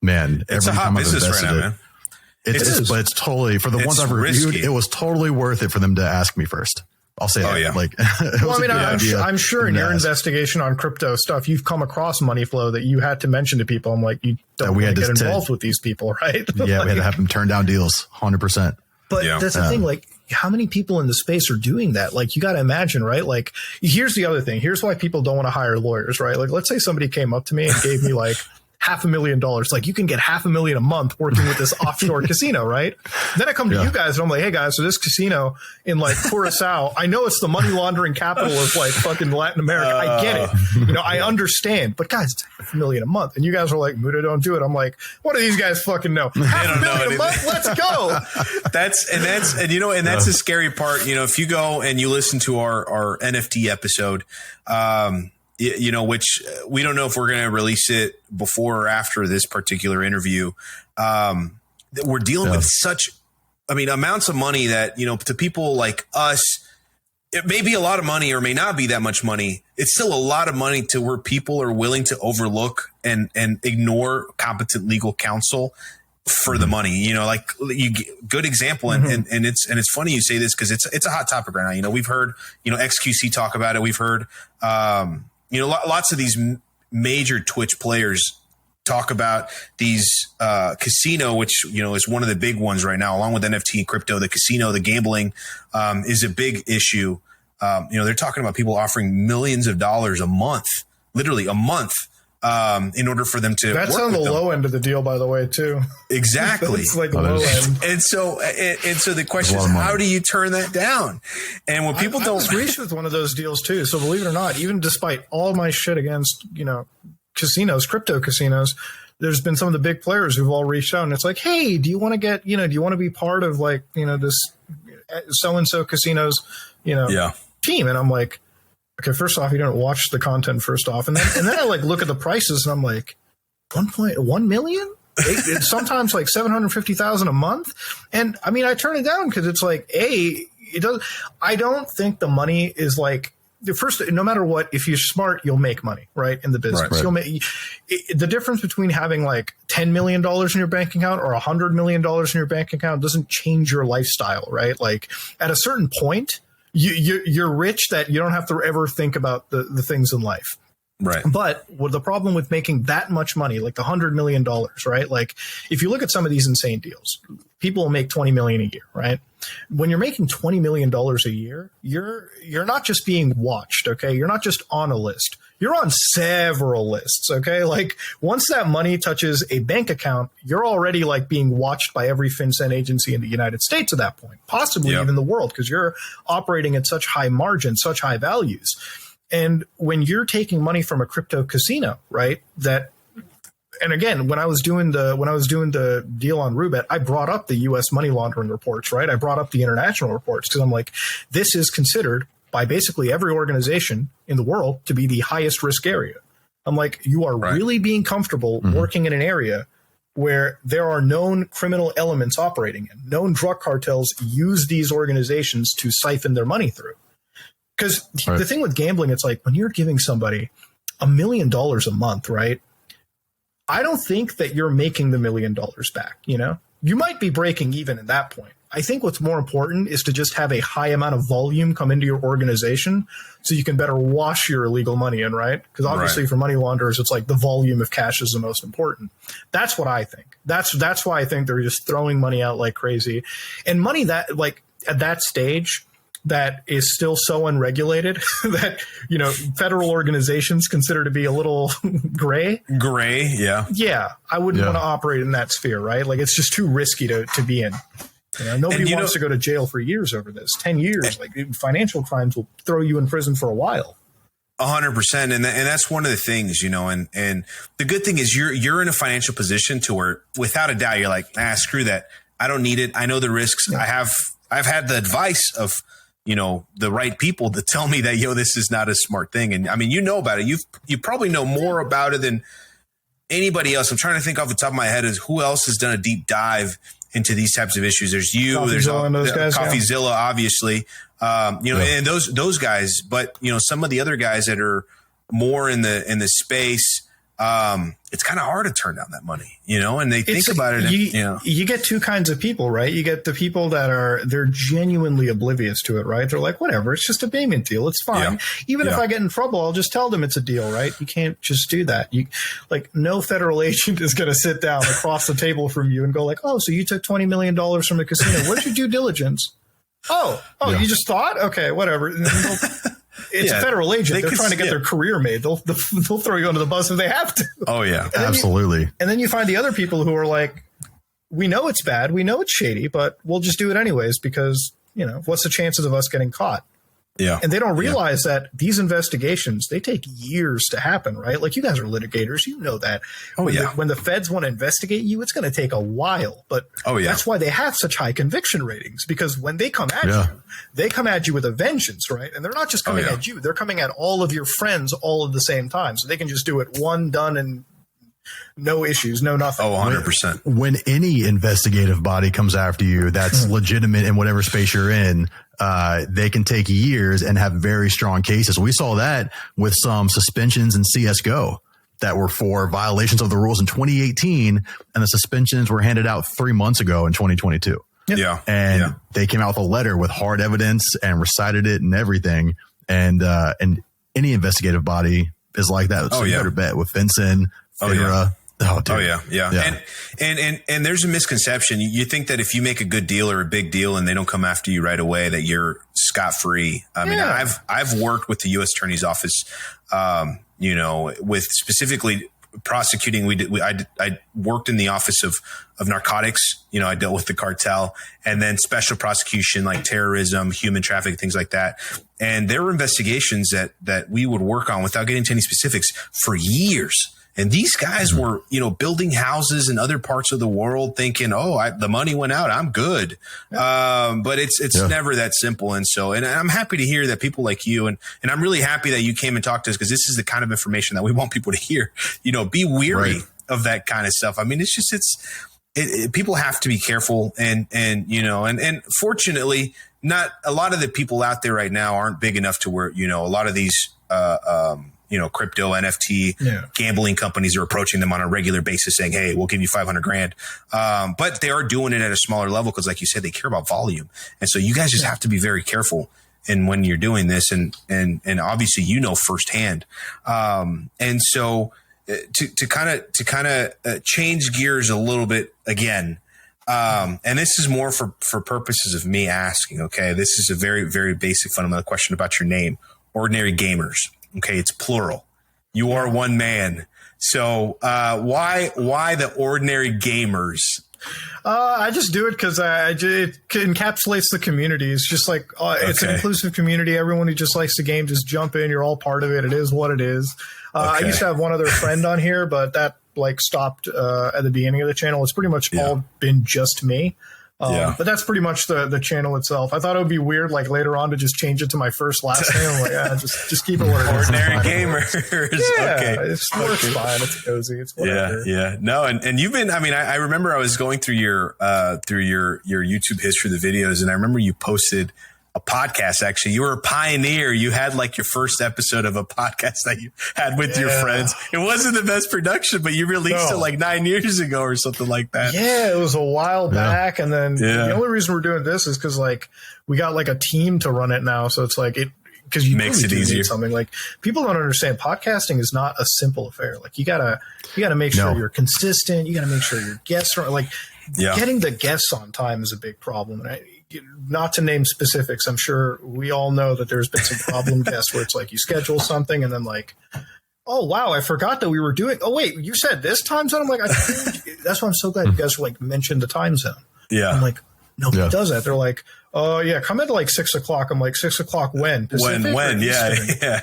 man, it's every time I've invested right now, man. But it's totally, for the ones I've reviewed, it was totally worth it for them to ask me first. I'll say I'm sure in your investigation on crypto stuff, you've come across money flow that you had to mention to people. I'm like, you don't want to get involved with these people, right? Yeah, we had to have them turn down deals 100%. But that's the thing, like, how many people in the space are doing that? Like, you got to imagine, right? Like, here's the other thing. Here's why people don't want to hire lawyers, right? Like, let's say somebody came up to me and gave me like $500,000. Like, you can get $500,000 a month working with this offshore casino, right? Then I come to you guys and I'm like, hey guys, so this casino in like Curacao, I know it's the money laundering capital of like fucking Latin America. I get it. You know, I understand. But guys, it's $500,000 a month. And you guys are like, Muta, don't do it. I'm like, what do these guys fucking know? $500,000 a month? Let's go. That's the scary part. You know, if you go and you listen to our NFT episode, you know, which we don't know if we're going to release it before or after this particular interview. We're dealing with such, amounts of money that, you know, to people like us, it may be a lot of money or may not be that much money. It's still a lot of money to where people are willing to overlook and ignore competent legal counsel for the money. You know, like good example. And it's funny you say this because it's a hot topic right now. You know, we've heard, you know, XQC talk about it. We've heard, you know, lots of these major Twitch players talk about these casino, which, you know, is one of the big ones right now, along with NFT, crypto, the casino, the gambling is a big issue. You know, they're talking about people offering millions of dollars a month, literally a month, in order for them to. That's on the low end of the deal, by the way, too. Exactly. It's like low end. And so the question is, how do you turn that down? And when people I was reached with one of those deals too. So believe it or not, even despite all my shit against, you know, casinos, crypto casinos, there's been some of the big players who've all reached out and it's like, hey, do you want to get, you know, do you want to be part of like, you know, this so-and-so casinos, you know, team? And I'm like, okay, first off, you don't watch the content first off. And then I like look at the prices and I'm like, 1.1 million? It's sometimes like 750,000 a month. And I mean, I turn it down because it's like, I don't think the money is like, first, no matter what, if you're smart, you'll make money, right? In the business. Right. You'll make the difference between having like $10 million in your bank account or $100 million in your bank account doesn't change your lifestyle, right? Like at a certain point, you're rich that you don't have to ever think about the things in life. Right. But the problem with making that much money, like the $100 million, right? Like if you look at some of these insane deals, people will make $20 million a year, right? When you're making $20 million a year, you're not just being watched. Okay. You're not just on a list. You're on several lists. Okay. Like once that money touches a bank account, you're already like being watched by every FinCEN agency in the United States at that point, possibly even the world, because you're operating at such high margins, such high values. And when you're taking money from a crypto casino, right? And again, when I was doing the deal on Rubet, I brought up the U.S. money laundering reports, right? I brought up the international reports because I'm like, this is considered by basically every organization in the world to be the highest risk area. I'm like, you are really being comfortable working in an area where there are known criminal elements operating in. Known drug cartels use these organizations to siphon their money through. Because the thing with gambling, it's like when you're giving somebody $1 million a month, right? I don't think that you're making the $1 million back. You know, you might be breaking even at that point. I think what's more important is to just have a high amount of volume come into your organization so you can better wash your illegal money in, right? Because obviously for money launderers, it's like the volume of cash is the most important. That's what I think. That's why I think they're just throwing money out like crazy. And money that like at that stage that is still so unregulated that, you know, federal organizations consider to be a little gray. Yeah, I wouldn't want to operate in that sphere, right? Like it's just too risky to be in. Nobody wants to go to jail for years over this. 10 years, like financial crimes will throw you in prison for a while. 100%. And that's one of the things, and the good thing is you're in a financial position to where without a doubt, you're like, screw that. I don't need it. I know the risks. Yeah. I've had the advice of, the right people to tell me that, this is not a smart thing. And I mean, about it. You probably know more about it than anybody else. I'm trying to think off the top of my head is who else has done a deep dive into these types of issues. There's you, there's CoffeeZilla, obviously, and those guys, but some of the other guys that are more in the space, it's kind of hard to turn down that money, and they think about it. You get two kinds of people, right? You get the people that they're genuinely oblivious to it, right? They're like, whatever, it's just a payment deal. It's fine. Yeah. Even if I get in trouble, I'll just tell them it's a deal, right? You can't just do that. No federal agent is going to sit down across the table from you and go like, oh, so you took $20 million from the casino. Where's your due diligence? You just thought? Okay, whatever. It's a federal agent. They're trying to get their career made. They'll throw you under the bus if they have to. Oh, yeah. Absolutely. And then you find the other people who are like, we know it's bad. We know it's shady, but we'll just do it anyways because, what's the chances of us getting caught? Yeah. And they don't realize that these investigations, they take years to happen, right? Like you guys are litigators. You know that. When the feds want to investigate you, it's going to take a while. But that's why they have such high conviction ratings, because when they come at you, they come at you with a vengeance, right? And they're not just coming at you. They're coming at all of your friends all at the same time. So they can just do it one, done, and no issues, no nothing. 100%. When any investigative body comes after you that's legitimate in whatever space you're in, they can take years and have very strong cases. We saw that with some suspensions in CSGO that were for violations of the rules in 2018, and the suspensions were handed out 3 months ago in 2022. Yeah. And they came out with a letter with hard evidence and recited it and everything. And any investigative body is like that. So you better bet with Vincent, Fedra. Yeah. And there's a misconception. You think that if you make a good deal or a big deal and they don't come after you right away, that you're scot-free. I mean, I've worked with the U.S. Attorney's Office, with specifically prosecuting. I worked in the Office of Narcotics. I dealt with the cartel, and then special prosecution like terrorism, human trafficking, things like that. And there were investigations that we would work on without getting into any specifics for years. And these guys were, building houses in other parts of the world thinking, the money went out, I'm good. But it's never that simple. And I'm happy to hear that people like you, and I'm really happy that you came and talked to us, because this is the kind of information that we want people to hear. Be weary of that kind of stuff. I mean, people have to be careful, and fortunately, not a lot of the people out there right now aren't big enough to where, a lot of these, crypto NFT gambling companies are approaching them on a regular basis saying, hey, we'll give you $500,000. But they are doing it at a smaller level because, like you said, they care about volume. And so you guys just have to be very careful in when you're doing this. And obviously, firsthand. And so to kind of change gears a little bit again, and this is more for purposes of me asking, okay, this is a very, very basic fundamental question about your name, Ordinary Gamers. Okay, it's plural. You are one man. So why the Ordinary Gamers? I just do it because it encapsulates the community. It's just like it's an inclusive community. Everyone who just likes the game, just jump in. You're all part of it. It is what it is. I used to have one other friend on here, but that stopped at the beginning of the channel. It's pretty much all been just me. But that's pretty much the channel itself. I thought it would be weird, like later on, to just change it to my first last name. I'm like, just keep it what it is. Ordinary Gamers. It works fine. It's cozy. It's whatever. Yeah. No, and you've been. I mean, I remember I was going through your YouTube history, the videos, and I remember you posted a podcast. Actually, you were a pioneer. You had like your first episode of a podcast that you had with your friends. It wasn't the best production, but you released it like 9 years ago or something like that. Yeah, it was a while back. And then the only reason we're doing this is because like we got like a team to run it now. So it's like because you makes it easier. Something like people don't understand. Podcasting is not a simple affair. Like you gotta make sure you're consistent. You gotta make sure your guests are like getting the guests on time is a big problem. And not to name specifics, I'm sure we all know that there's been some problem guests where it's like you schedule something and then like, oh wow, I forgot that we were doing. Oh wait, you said this time zone. I'm like, that's why I'm so glad you guys like mentioned the time zone. Yeah, I'm like, Nobody does that. They're like, oh yeah, come at like 6 o'clock. I'm like, 6 o'clock when? Pacific when? Yeah.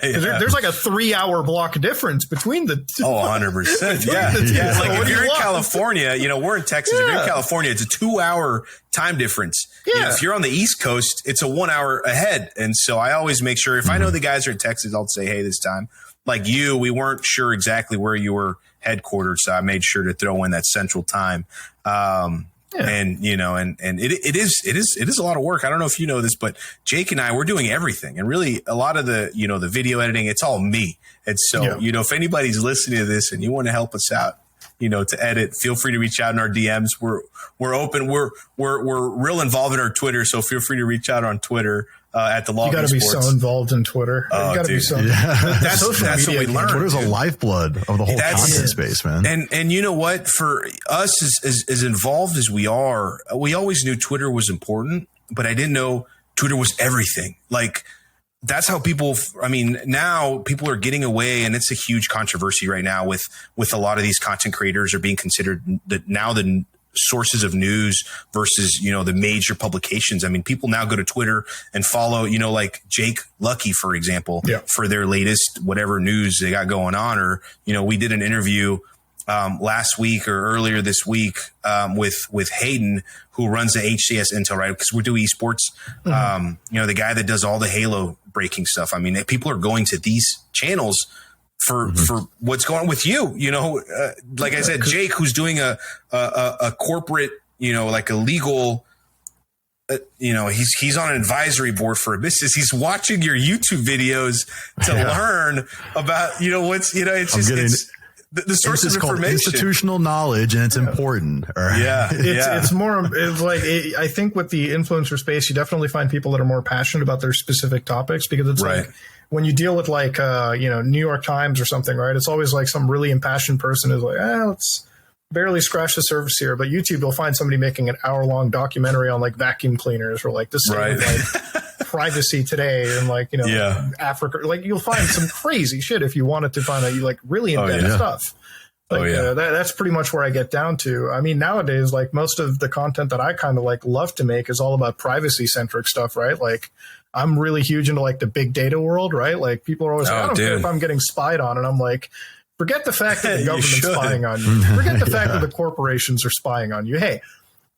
There's like a 3-hour block difference between the two. Oh, 100%. Yeah. Like if you're in California, we're in Texas. If you're in California, it's a 2-hour time difference. Yeah. If you're on the East Coast, it's a 1 hour ahead. And so I always make sure if I know the guys are in Texas, I'll say, hey, this time. Like you, we weren't sure exactly where you were headquartered, so I made sure to throw in that central time. And it is a lot of work. I don't know if you know this, but Jake and I, we're doing everything, and really a lot of the the video editing, it's all me. And so if anybody's listening to this and you want to help us out, to edit, feel free to reach out in our DMs. We're open. We're real involved in our Twitter, so feel free to reach out on Twitter. At the Law. You got to be so involved in Twitter. Oh, you got to be so. That's what we learned. Twitter's a lifeblood of the whole content space, man. And you know what? For us, as involved as we are, we always knew Twitter was important, but I didn't know Twitter was everything. Like that's how people. I mean, now people are getting away, and it's a huge controversy right now with a lot of these content creators are being considered the sources of news versus, the major publications. I mean, people now go to Twitter and follow, like Jake Lucky, for example, for their latest whatever news they got going on. Or, we did an interview last week or earlier this week with Hayden, who runs the HCS Intel, right? Because we're doing esports. The guy that does all the Halo breaking stuff. I mean, people are going to these channels for what's going on with you, like I said, Jake, who's doing a corporate, like a legal, he's on an advisory board for a business. He's watching your YouTube videos to learn about, it's just, the source of information. Institutional knowledge, and it's important. Right? Yeah. It's like, I think with the influencer space, you definitely find people that are more passionate about their specific topics, because it's like, when you deal with like, New York Times or something, right? It's always like some really impassioned person who's like, let's barely scratch the surface here. But YouTube, you'll find somebody making an hour-long documentary on like vacuum cleaners or like this thing of, like privacy today and like, Africa. Like you'll find some crazy shit if you wanted to find out like really in-depth stuff. Like that's pretty much where I get down to. I mean, nowadays, like most of the content that I kind of like love to make is all about privacy-centric stuff, right? Like I'm really huge into like the big data world, right? Like people are always like, I don't care if I'm getting spied on. And I'm like, forget the fact that the government's spying on you. Forget the fact that the corporations are spying on you. Hey,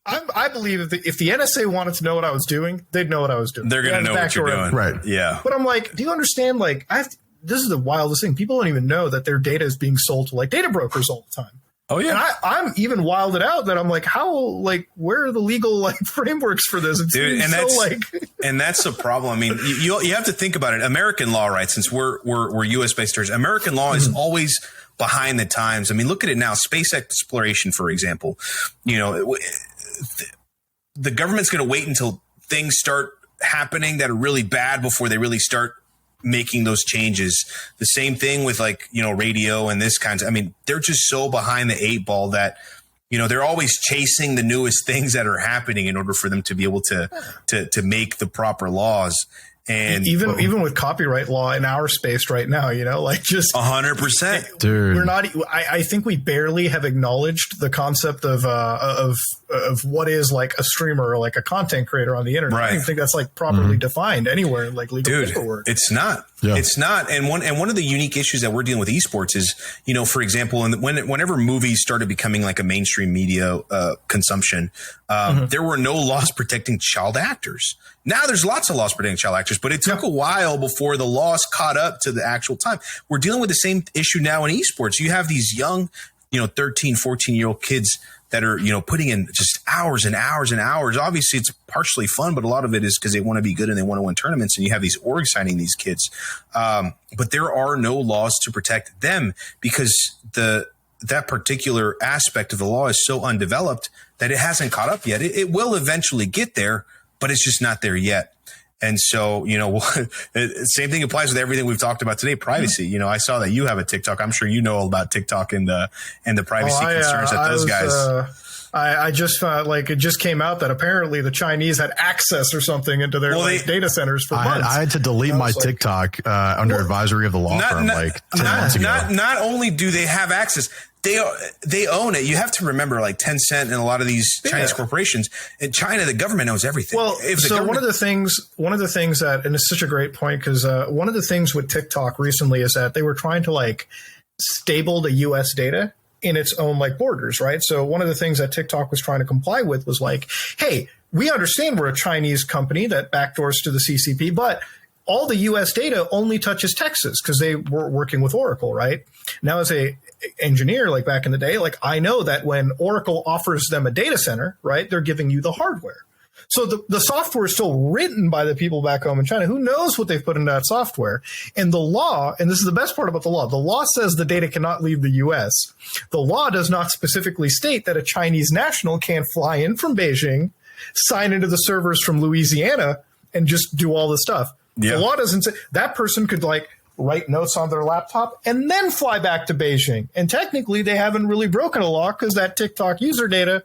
I believe if the NSA wanted to know what I was doing, they'd know what I was doing. They're going to know what you're doing. Right. Yeah. But I'm like, do you understand? Like this is the wildest thing. People don't even know that their data is being sold to like data brokers all the time. Oh yeah. And I'm even wilded out that I'm like, where are the legal like frameworks for this? And that's the problem. I mean, you have to think about it. American law, right? Since we're U.S. based, American law is always behind the times. I mean, look at it now. Space exploration, for example. The government's going to wait until things start happening that are really bad before they really start making those changes. The same thing with like, radio and this kinds of, I mean, they're just so behind the 8 ball that, they're always chasing the newest things that are happening in order for them to be able to make the proper laws. And even with copyright law in our space right now, like just 100%, dude, we're not. I think we barely have acknowledged the concept of what is like a streamer or like a content creator on the internet. Right. I don't think that's like properly defined anywhere in like legal paperwork. It's not. Yeah. It's not. And one of the unique issues that we're dealing with esports is, for example, whenever movies started becoming like a mainstream media consumption, there were no laws protecting child actors. Now there's lots of laws protecting child actors, but it took a while before the laws caught up to the actual time. We're dealing with the same issue now in esports. You have these young, 13, 14-year-old kids that are, putting in just hours and hours and hours. Obviously, it's partially fun, but a lot of it is because they want to be good and they want to win tournaments. And you have these orgs signing these kids. But there are no laws to protect them because that particular aspect of the law is so undeveloped that it hasn't caught up yet. It will eventually get there, but it's just not there yet. And so, same thing applies with everything we've talked about today. Privacy. I saw that you have a TikTok. I'm sure you know all about TikTok and the privacy concerns that those guys. I just like it just came out that apparently the Chinese had access or something into their data centers for months. I had to delete my TikTok under advisory of the law firm 10 months ago. Not only do they have access, they own it. You have to remember, like Tencent and a lot of these Chinese corporations in China, the government knows everything. Well, one of the things that, and it's such a great point because one of the things with TikTok recently is that they were trying to like stable the U.S. data in its own like borders, right? So one of the things that TikTok was trying to comply with was like, hey, we understand we're a Chinese company that backdoors to the CCP, but all the U.S. data only touches Texas because they were working with Oracle, right? Now, as a engineer, like back in the day, like I know that when Oracle offers them a data center, right, they're giving you the hardware. So the software is still written by the people back home in China. Who knows what they've put in that software? And the law, and this is the best part about the law says the data cannot leave the U.S. The law does not specifically state that a Chinese national can't fly in from Beijing, sign into the servers from Louisiana, and just do all the stuff. Yeah. The law doesn't say that person could like write notes on their laptop and then fly back to Beijing. And technically, they haven't really broken a law because that TikTok user data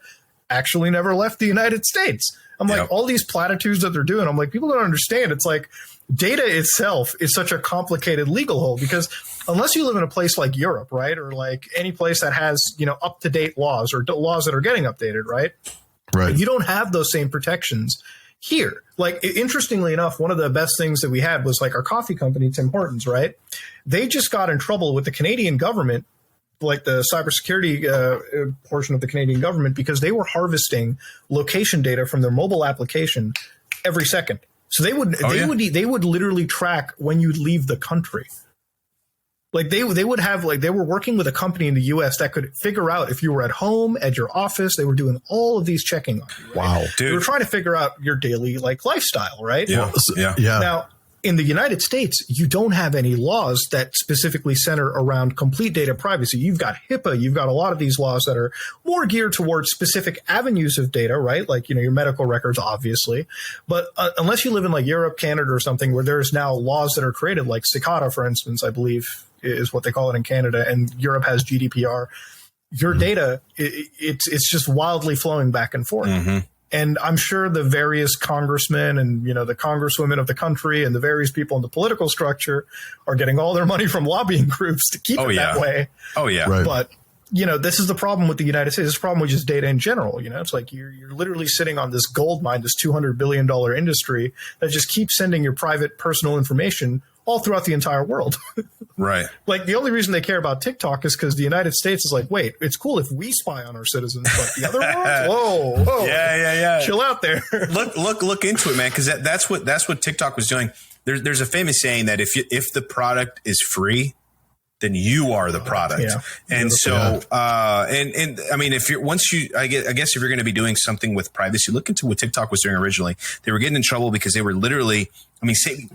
actually never left the United States. I'm like, all these platitudes that they're doing, I'm like, people don't understand. It's like data itself is such a complicated legal hole because unless you live in a place like Europe, right, or like any place that has, up-to-date laws or laws that are getting updated, right? Right. You don't have those same protections here. Like, interestingly enough, one of the best things that we had was like our coffee company, Tim Hortons, right? They just got in trouble with the Canadian government, like the cybersecurity portion of the Canadian government, because they were harvesting location data from their mobile application every second. So they would literally track when you leave the country. Like they would have, like, they were working with a company in the US that could figure out if you were at home, at your office. They were doing all of these checking on you. Right? Wow. Dude. They were trying to figure out your daily like lifestyle, right? Yeah. Yeah. Now, in the United States, you don't have any laws that specifically center around complete data privacy. You've got HIPAA. You've got a lot of these laws that are more geared towards specific avenues of data, right? Like, your medical records, obviously. But unless you live in like Europe, Canada, or something where there's now laws that are created, like Cicada, for instance, I believe is what they call it in Canada, and Europe has GDPR, your data, it's just wildly flowing back and forth. Mm-hmm. And I'm sure the various congressmen and, the congresswomen of the country and the various people in the political structure are getting all their money from lobbying groups to keep it that way. Oh, yeah. Right. But, this is the problem with the United States. This is the problem with just data in general. It's like you're literally sitting on this gold mine, this $200 billion industry that just keeps sending your private personal information all throughout the entire world. Right. Like, the only reason they care about TikTok is because the United States is like, wait, it's cool if we spy on our citizens, but the other world? Whoa. Yeah. Chill out there. Look into it, man, because that's what TikTok was doing. There's a famous saying that if the product is free, then you are the product. Yeah. And so, and I mean, I guess if you're going to be doing something with privacy, look into what TikTok was doing originally. They were getting in trouble because they were literally, saving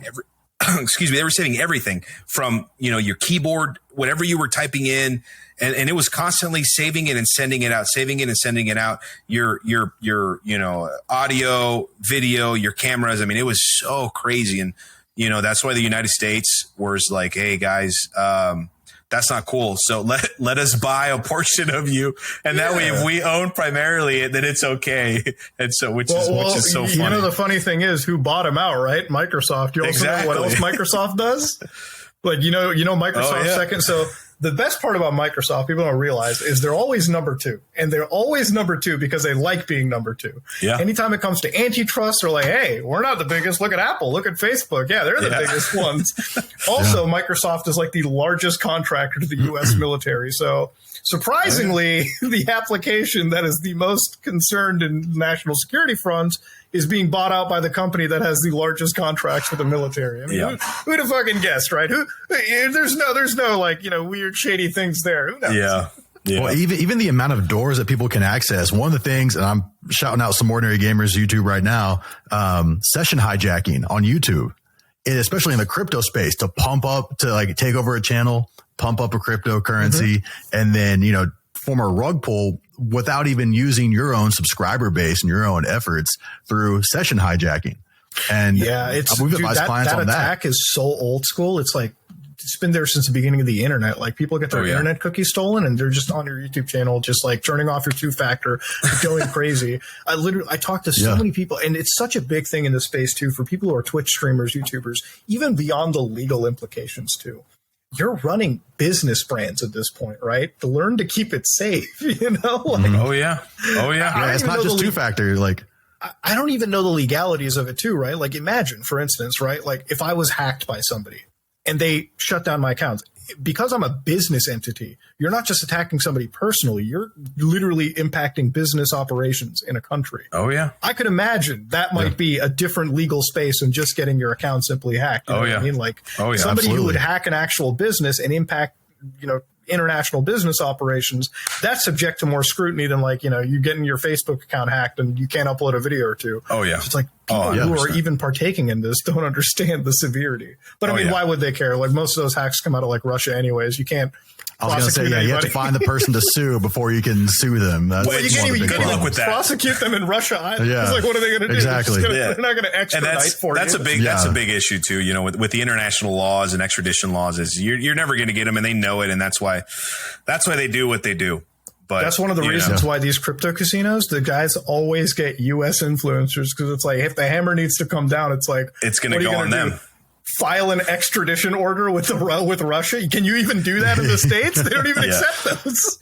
they were saving everything from, your keyboard, whatever you were typing in, and it was constantly saving it and sending it out, saving it and sending it out, your audio, video, your cameras. I mean, it was so crazy. And, that's why the United States was like, hey guys, that's not cool. So let us buy a portion of you. And that way, if we own primarily it, then it's okay. And so, which is so funny. The funny thing is who bought him out, right? Microsoft. You also know what else Microsoft does? Like, Microsoft second. So the best part about Microsoft, people don't realize, is they're always number two. And they're always number two because they like being number two. Yeah. Anytime it comes to antitrust, they're like, hey, we're not the biggest. Look at Apple. Look at Facebook. Yeah, they're the biggest ones. Also, Microsoft is like the largest contractor to the U.S. military. So surprisingly, the application that is the most concerned in national security fronts is being bought out by the company that has the largest contracts for the military. I mean, who'd have fucking guessed, right? There's no like, weird shady things there. Who knows? Yeah. Well, even the amount of doors that people can access. One of the things, and I'm shouting out Some Ordinary Gamers YouTube right now, session hijacking on YouTube, and especially in the crypto space, to pump up, to like take over a channel, pump up a cryptocurrency, and then, form a rug pull without even using your own subscriber base and your own efforts through session hijacking. And we've advised clients on that. That attack is so old school. It's like it's been there since the beginning of the internet. Like people get their internet cookies stolen and they're just on your YouTube channel, just like turning off your 2-factor, going crazy. I talked to so many people, and it's such a big thing in this space too, for people who are Twitch streamers, YouTubers, even beyond the legal implications too. You're running business brands at this point, right? To learn to keep it safe, you know? Like, it's not just 2-factor. Like, I don't even know the legalities of it too, right? Like imagine, for instance, right? Like if I was hacked by somebody and they shut down my accounts, because I'm a business entity, you're not just attacking somebody personally, you're literally impacting business operations in a country. Oh yeah. I could imagine that might be a different legal space than just getting your account simply hacked. You know what I mean? Like somebody who would hack an actual business and impact, you know, international business operations, that's subject to more scrutiny than like, you know, you getting your Facebook account hacked and you can't upload a video or two. Oh yeah. So it's like people who are even partaking in this don't understand the severity. But I mean, why would they care? Like most of those hacks come out of like Russia anyways. You can't. I was going to say, you have to find the person to sue before you can sue them. That's you can't even prosecute them in Russia either. It's like, what are they going to do? Exactly. They're not going to extradite for that's you. That's a big issue too. You know, with the international laws and extradition laws, is you're never going to get them, and they know it, and that's why they do what they do. But that's one of the reasons why these crypto casinos, the guys always get U.S. influencers, because it's like if the hammer needs to come down, it's like it's going to go on them. File an extradition order with Russia. Can you even do that in the States? They don't even accept those.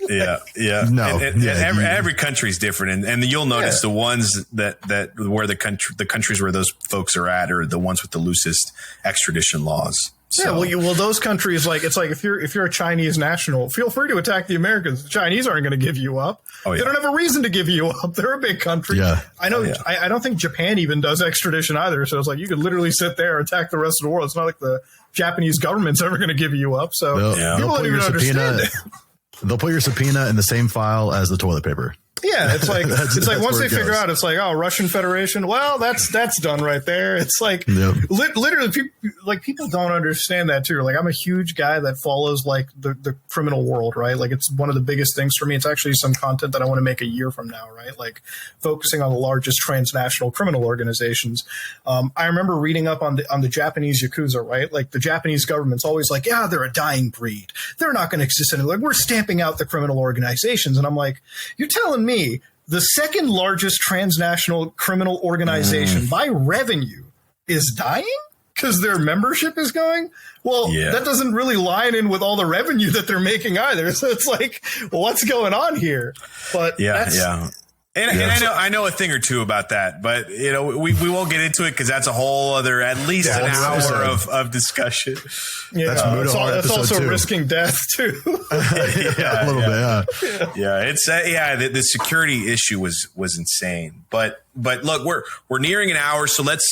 No. Every country is different, and you'll notice the ones that where the countries where those folks are at are the ones with the loosest extradition laws. So. Yeah, well, those countries, like it's like if you're a Chinese national, feel free to attack the Americans. The Chinese aren't going to give you up. They don't have a reason to give you up. They're a big country. Yeah. I know. I don't think Japan even does extradition either. So it's like you could literally sit there, attack the rest of the world. It's not like the Japanese government's ever going to give you up. So people don't even understand it. They'll put your subpoena in the same file as the toilet paper. Yeah, it's like once they figure out, it's like, oh, Russian Federation. Well, that's done right there. It's like literally, people don't understand that too. Like I'm a huge guy that follows like the criminal world, right? Like it's one of the biggest things for me. It's actually some content that I want to make a year from now, right? Like focusing on the largest transnational criminal organizations. I remember reading up on the Japanese Yakuza, right? Like the Japanese government's always like, yeah, they're a dying breed. They're not going to exist anymore. Like we're stamping out the criminal organizations, and I'm like, you're telling me the second largest transnational criminal organization by revenue is dying because their membership is going? Well, that doesn't really line in with all the revenue that they're making either. So it's like, well, what's going on here? But And I know a thing or two about that, but you know we won't get into it because that's a whole other at least an hour of discussion. Yeah, that's also risking death too. A little bit. It's the security issue was insane. But look, we're nearing an hour, so let's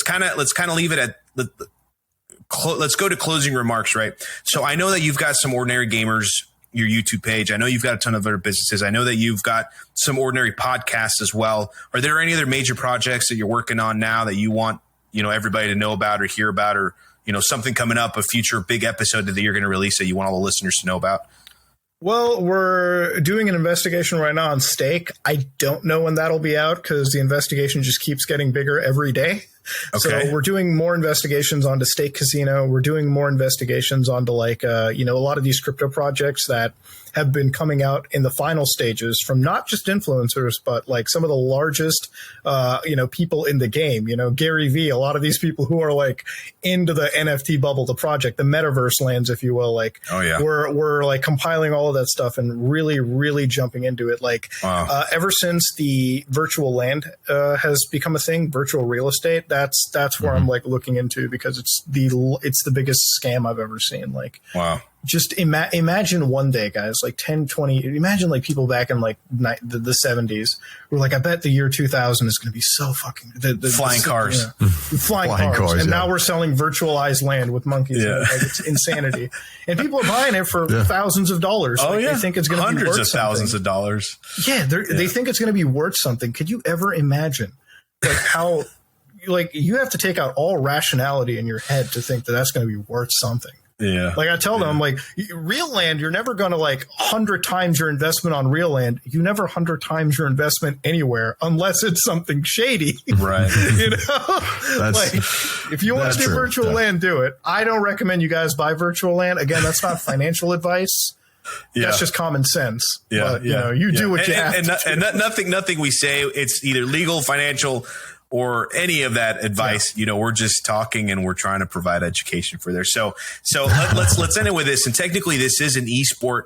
kind of leave it at let's go to closing remarks, right? So I know that you've got some Ordinary Gamers, your YouTube page. I know you've got a ton of other businesses. I know that you've got some Ordinary podcasts as well. Are there any other major projects that you're working on now that you want, everybody to know about or hear about, or, something coming up, a future big episode that you're going to release that you want all the listeners to know about? Well, we're doing an investigation right now on Stake. I don't know when that'll be out because the investigation just keeps getting bigger every day. Okay. So we're doing more investigations onto Stake Casino. We're doing more investigations onto a lot of these crypto projects that have been coming out in the final stages from not just influencers, but like some of the largest, people in the game, Gary Vee, a lot of these people who are like into the NFT bubble, the project, the metaverse lands, if you will, we're like compiling all of that stuff and really, really jumping into it. Ever since the virtual land has become a thing, virtual real estate, that's where I'm like looking into, because it's the biggest scam I've ever seen. Wow. Just imagine one day, guys, like 10, 20, imagine like people back in like the 70s were like, I bet the year 2000 is going to be so fucking flying cars, flying cars. And now we're selling virtualized land with monkeys. Yeah. Like, it's insanity. And people are buying it for thousands of dollars. Oh, They think it's going to be worth hundreds of thousands of dollars. Yeah. They think it's going to be worth something. Could you ever imagine like how, like you have to take out all rationality in your head to think that that's going to be worth something. Yeah. Like I tell them, like real land, you're never going to like 100 times your investment on real land. You never 100 times your investment anywhere unless it's something shady. Right. You know, like if you want to do virtual land, do it. I don't recommend you guys buy virtual land. Again, that's not financial advice. Yeah. That's just common sense. Yeah. But, you know, you do what you have to do. And nothing we say, it's either legal, financial, or any of that advice. You know, we're just talking and we're trying to provide education for there. So let's end it with this. And technically this is an esport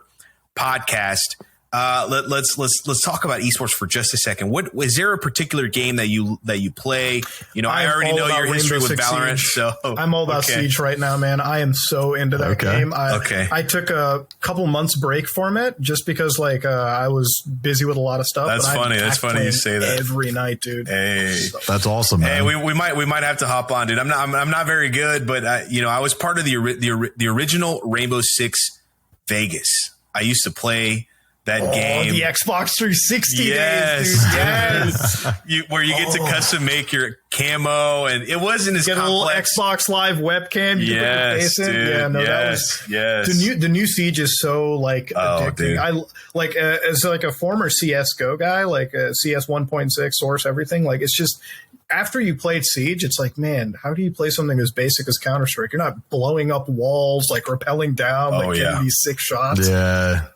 podcast. Let's talk about esports for just a second. What is there a particular game that you play? You know, I already know your history with Valorant, so I'm all about Siege right now, man. I am so into that game. I took a couple months break from it just because like I was busy with a lot of stuff. That's funny. That's funny you say that every night, dude. Hey, that's awesome, man. Hey, we might have to hop on, dude. I'm not very good, but you know, I was part of the original Rainbow Six Vegas. I used to play that game, the Xbox 360 yes, days, dude. Yes. Where you get to custom make your camo, and it wasn't as complex. A little Xbox Live webcam. You can put your face in. Dude, yeah, no, that was the new Siege is so like addicting. Dude. I like as like a former CS:GO guy, like CS 1.6 source everything. Like it's just after you played Siege, it's like, man, how do you play something as basic as Counter-Strike? You're not blowing up walls, like rappelling down, getting these 6 shots. Yeah.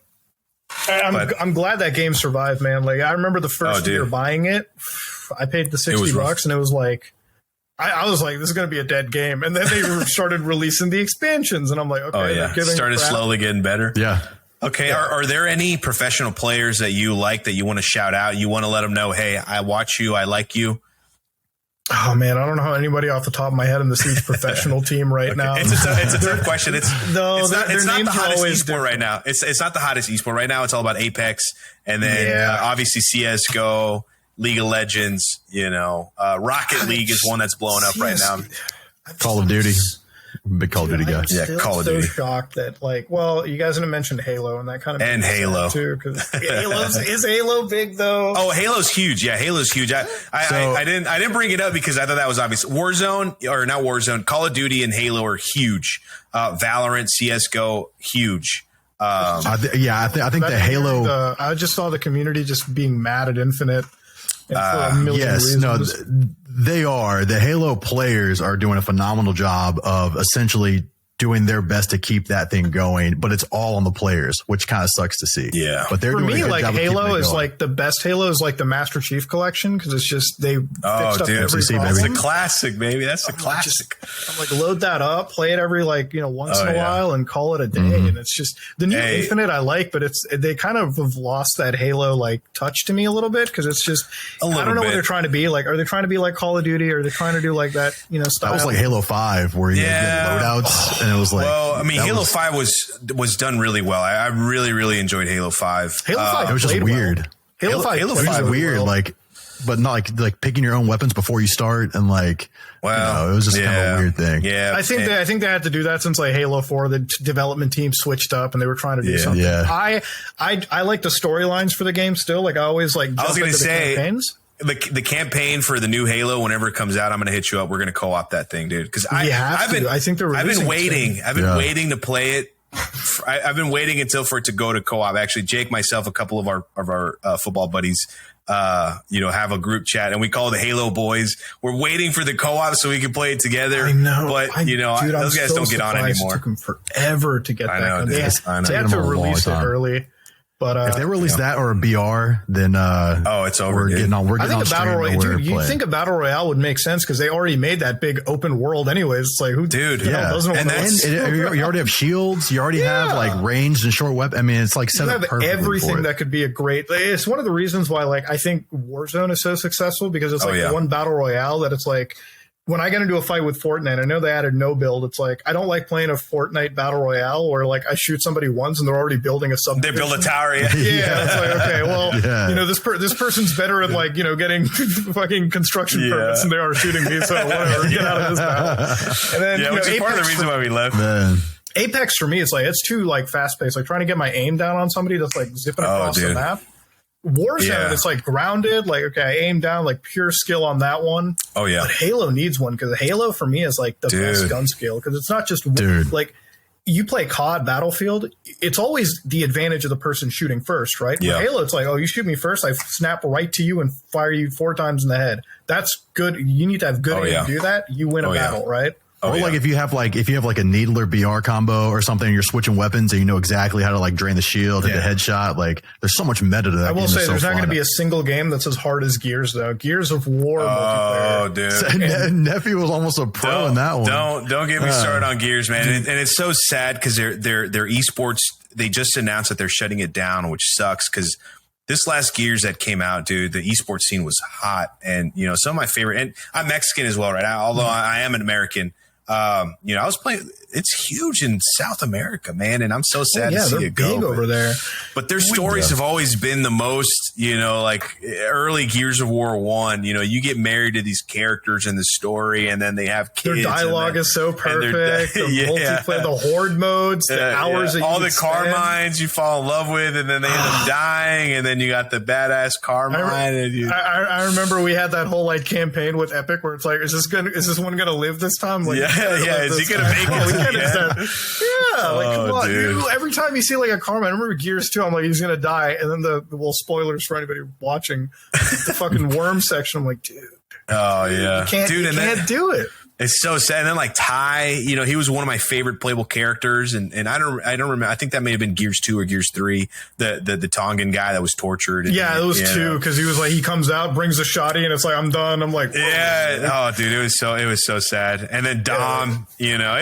I'm glad that game survived, man. Like I remember the first year buying it, I paid the $60 and it was like, I was like, this is going to be a dead game. And then they started releasing the expansions and I'm like, okay. Started slowly getting better. Yeah. Okay. Yeah. Are there any professional players that you like that you want to shout out? You want to let them know, hey, I watch you. I like you. Oh man, I don't know how anybody off the top of my head in the Siege professional team right now. It's a tough question. It's not the hottest esport right now. It's not the hottest esport right now. It's all about Apex, and then obviously CS:GO, League of Legends. You know, Rocket League is one that's blowing up right now. Call of Duty. Big Call of Duty guy. Yeah, Call of Duty. I'm so shocked that, like, well, you guys didn't mention Halo, and that kind of and Halo too, because is Halo big though? Oh, Halo's huge. Yeah, Halo's huge. I didn't bring it up because I thought that was obvious. Warzone or not Warzone, Call of Duty and Halo are huge. Valorant, CS:GO, huge. I think the Halo. I just saw the community just being mad at Infinite. For a million reasons. They are. The Halo players are doing a phenomenal job of essentially doing their best to keep that thing going, but it's all on the players, which kind of sucks to see. Yeah. But they're for doing me, a good like job Halo is like the best Halo is like the Master Chief Collection because it's just they fixed up every problem. That's a classic, baby. That's a classic. I'm like load that up, play it every once in a while, and call it a day. Mm-hmm. And it's just the new Infinite I like, but they kind of have lost that Halo like touch to me a little bit because it's just I don't know what they're trying to be like. Are they trying to be like Call of Duty? Or are they trying to do like that style? That was like Halo 5 where you get loadouts and it was like. Well, I mean, Halo 5 was done really well. I really enjoyed Halo 5. Halo 5 it was just weird. Halo 5 it was just weird, like, but not like picking your own weapons before you start and like, it was just kind of a weird thing. Yeah, I think they had to do that since like Halo 4, the development team switched up and they were trying to do something. Yeah. I like the storylines for the game still. Like I always like. I was going to say. Campaigns. The campaign for the new Halo, whenever it comes out, I'm going to hit you up. We're going to co-op that thing, dude. Because I've been waiting. I've been waiting to play it. I've been waiting for it to go to co-op. Actually, Jake, myself, a couple of our football buddies, have a group chat, and we call it the Halo Boys. We're waiting for the co-op so we can play it together. I know, but those guys don't get on anymore. It took them forever to get that. They had to release it early. But if they release that or a BR, then it's over. We're getting on. I think a battle royale. Dude, you think a battle royale would make sense because they already made that big open world, anyways. It's like doesn't want to? You already have shields. You already have like ranged and short weapon. I mean, it's like set up perfectly everything for it. That could be a great. It's one of the reasons why, like, I think Warzone is so successful because it's one battle royale that it's like. When I get into a fight with Fortnite, I know they added no build. It's like I don't like playing a Fortnite battle royale where like I shoot somebody once and they're already building a sub. They build a tower. Yeah. It's like okay, well, this person's better at like getting fucking construction permits than they are shooting me. So whatever, get out of this battle. And then which is part of the reason why we left. Man. Apex for me, it's too like fast paced. Like trying to get my aim down on somebody that's like zipping across the map. Warzone, it's like grounded, like okay, I aim down, like pure skill on that one. Oh yeah, but Halo needs one because Halo for me is like the best gun skill because it's not just like you play COD Battlefield, it's always the advantage of the person shooting first, right? Yeah. With Halo, it's like, oh, you shoot me first, I snap right to you and fire you 4 times in the head. That's good. You need to have good aim to do that. You win a battle, right? Or like if you have like a needler BR combo or something, and you're switching weapons and you know exactly how to like drain the shield, hit the headshot. Like there's so much meta to that. I will say there's not going to be a single game that's as hard as Gears though. Gears of War multiplayer. Oh, dude, Nephew was almost a pro in that one. Don't get me started on Gears, man. And it's so sad because their esports, they just announced that they're shutting it down, which sucks because this last Gears that came out, dude, the esports scene was hot, and you know some of my favorite. And I'm Mexican as well, right? Although I am an American. You know, I was playing. It's huge in South America, man, and I'm so sad to see it go. Big over there. But their stories have always been the most, you know, like early Gears of War 1. You know, you get married to these characters in the story, and then they have kids. Their dialogue is so perfect. The multiplayer, the horde modes, the hours that you all the spend. Carmines you fall in love with, and then they end up dying, and then you got the badass Carmine. I remember we had that whole like campaign with Epic where it's like, is this one gonna live this time? Like, is he gonna make it? Come on. Every time you see like a Carmine, I remember Gears 2, I'm like, he's gonna die, and then the spoilers for anybody watching the fucking worm section. I'm like, dude. Oh yeah, you can't do it. It's so sad. And then like Ty, you know, he was one of my favorite playable characters, and I don't remember. I think that may have been Gears 2 or Gears 3, the Tongan guy that was tortured. It was 2 because he was like, he comes out, brings a shotty, and it's like, I'm done. I'm like, oh dude, it was so sad. And then Dom, you know,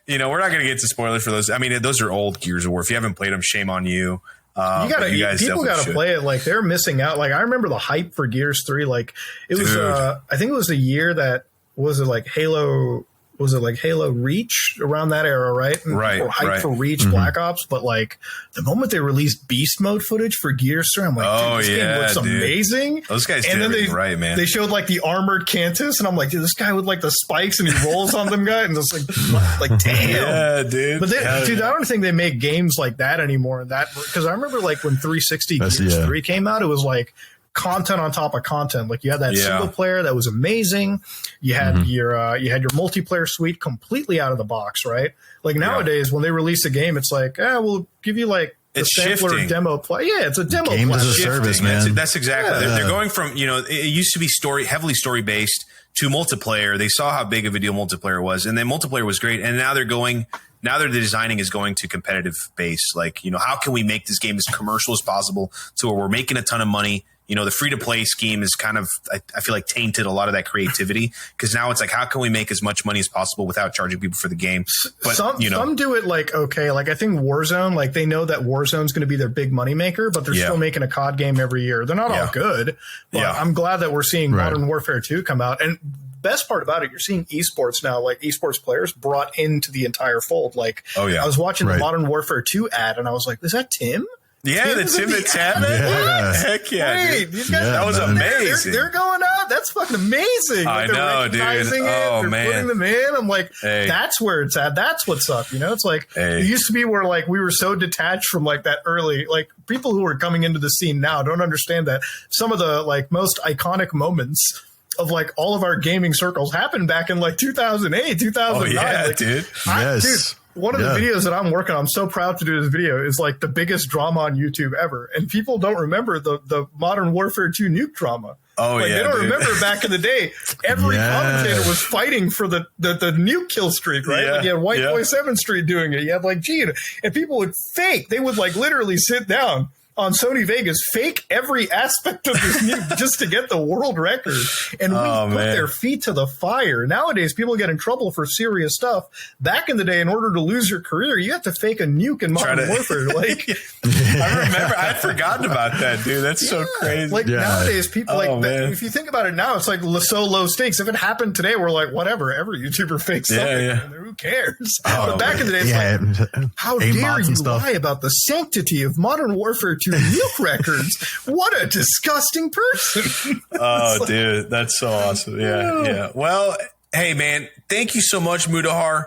we're not gonna get to spoilers for those. I mean, those are old Gears of War. If you haven't played them, shame on you. People gotta play it. Like they're missing out. Like I remember the hype for Gears 3. Like it was, I think it was the year that. Was it like Halo Reach around that era, right? And right. Hype for Reach, Black Ops, but like the moment they released Beast Mode footage for Gears 3, I'm like, this game looks amazing. Those guys did everything right, man. They showed like the armored Cantus, and I'm like, dude, this guy with like the spikes and he rolls on them, guy, and it's like, damn, yeah, dude. But I don't think they make games like that anymore. Because I remember like when 360 Gears 3 came out, it was like content on top of content. Like you had that single player that was amazing. You had your multiplayer suite completely out of the box, right? Like nowadays when they release a game, it's like, we'll give you like the sampler demo play. Yeah, it's a demo game as a service, man. That's exactly. They're going from, you know, it used to be heavily story based to multiplayer. They saw how big of a deal multiplayer was, and then multiplayer was great. And now the designing is going to competitive base. Like, you know, how can we make this game as commercial as possible to where we're making a ton of money? You know, the free-to-play scheme is kind of, I feel like, tainted a lot of that creativity because now it's like, how can we make as much money as possible without charging people for the game? But, some do it like, okay, like I think Warzone, like they know that Warzone's going to be their big moneymaker, but they're still making a COD game every year. They're not all good, but I'm glad that we're seeing Modern Warfare 2 come out. And best part about it, you're seeing esports now, like esports players brought into the entire fold. Like, I was watching the Modern Warfare 2 ad and I was like, is that Tim? Yeah, the Tim the Tablet. Heck yeah, dude. These guys, that was amazing. They're going out. That's fucking amazing. I know, dude. Oh, man. Putting them in. I'm like, that's where it's at. That's what's up. You know, it's like, it used to be where like we were so detached from like that early, like people who are coming into the scene now don't understand that some of the like most iconic moments of like all of our gaming circles happened back in like 2008, 2009. Oh, yeah, like, dude. Yes. One of the videos that I'm working on, I'm so proud to do this video, is like the biggest drama on YouTube ever. And people don't remember the Modern Warfare 2 nuke drama. Oh, like, yeah. They don't remember back in the day, every commentator was fighting for the nuke kill streak, right? Like you had White Boy 7th Street doing it. You had like Gene. And people would fake. They would like literally sit down on Sony Vegas, fake every aspect of this nuke just to get the world record. And we put their feet to the fire. Nowadays, people get in trouble for serious stuff. Back in the day, in order to lose your career, you have to fake a nuke in Modern Warfare. Like, I remember, I'd forgotten about that, dude. That's so crazy. Like nowadays, people if you think about it now, it's like so low stakes. If it happened today, we're like, whatever, every YouTuber fakes something. Who cares? But back in the day, it's like, how dare you lie about the sanctity of Modern Warfare 2 nuke records? What a disgusting person. Oh, dude, that's so awesome. Yeah. Well, hey, man, thank you so much, Mutahar.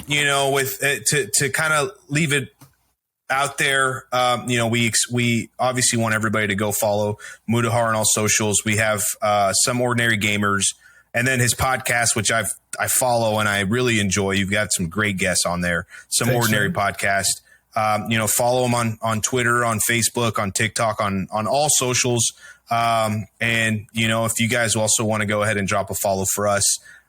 You know, with to kind of leave it out there, you know, we obviously want everybody to go follow Mutahar on all socials. We have Some Ordinary Gamers. And then his podcast, which I follow and I really enjoy. You've got some great guests on there. Some Thanks, Ordinary man. Podcast. Follow him on Twitter, on Facebook, on TikTok, on all socials. And if you guys also want to go ahead and drop a follow for us,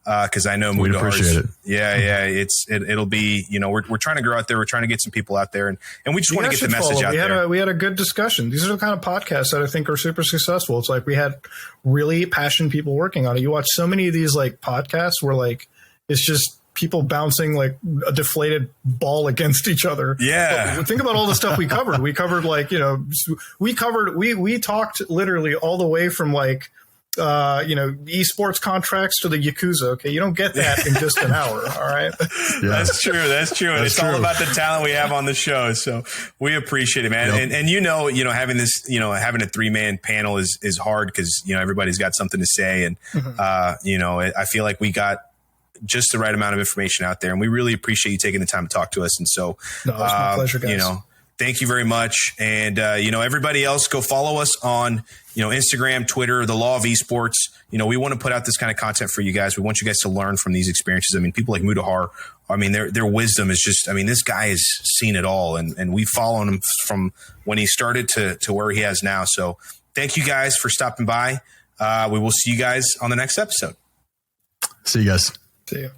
because I know we'd appreciate it. Yeah. It'll be, we're trying to grow out there. We're trying to get some people out there, and we just want to get the message out there. We had a good discussion. These are the kind of podcasts that I think are super successful. It's like we had really passionate people working on it. You watch so many of these like podcasts where like it's just people bouncing like a deflated ball against each other. Yeah. But think about all the stuff we covered. We covered like, we talked literally all the way from like, esports contracts to the Yakuza. Okay. You don't get that in just an hour. All right. Yeah. That's true. And it's all about the talent we have on the show. So we appreciate it, man. Yep. And having this, having a 3-man panel is hard because, everybody's got something to say. And, I feel like we got just the right amount of information out there, and we really appreciate you taking the time to talk to us. And so, no, it's my pleasure, guys. Thank you very much. And, everybody else, go follow us on, Instagram, Twitter, The Law of Esports. We want to put out this kind of content for you guys. We want you guys to learn from these experiences. I mean, people like Mutahar, their wisdom is just, this guy has seen it all, and we've followed him from when he started to where he has now. So thank you guys for stopping by. We will see you guys on the next episode. See you guys. See you.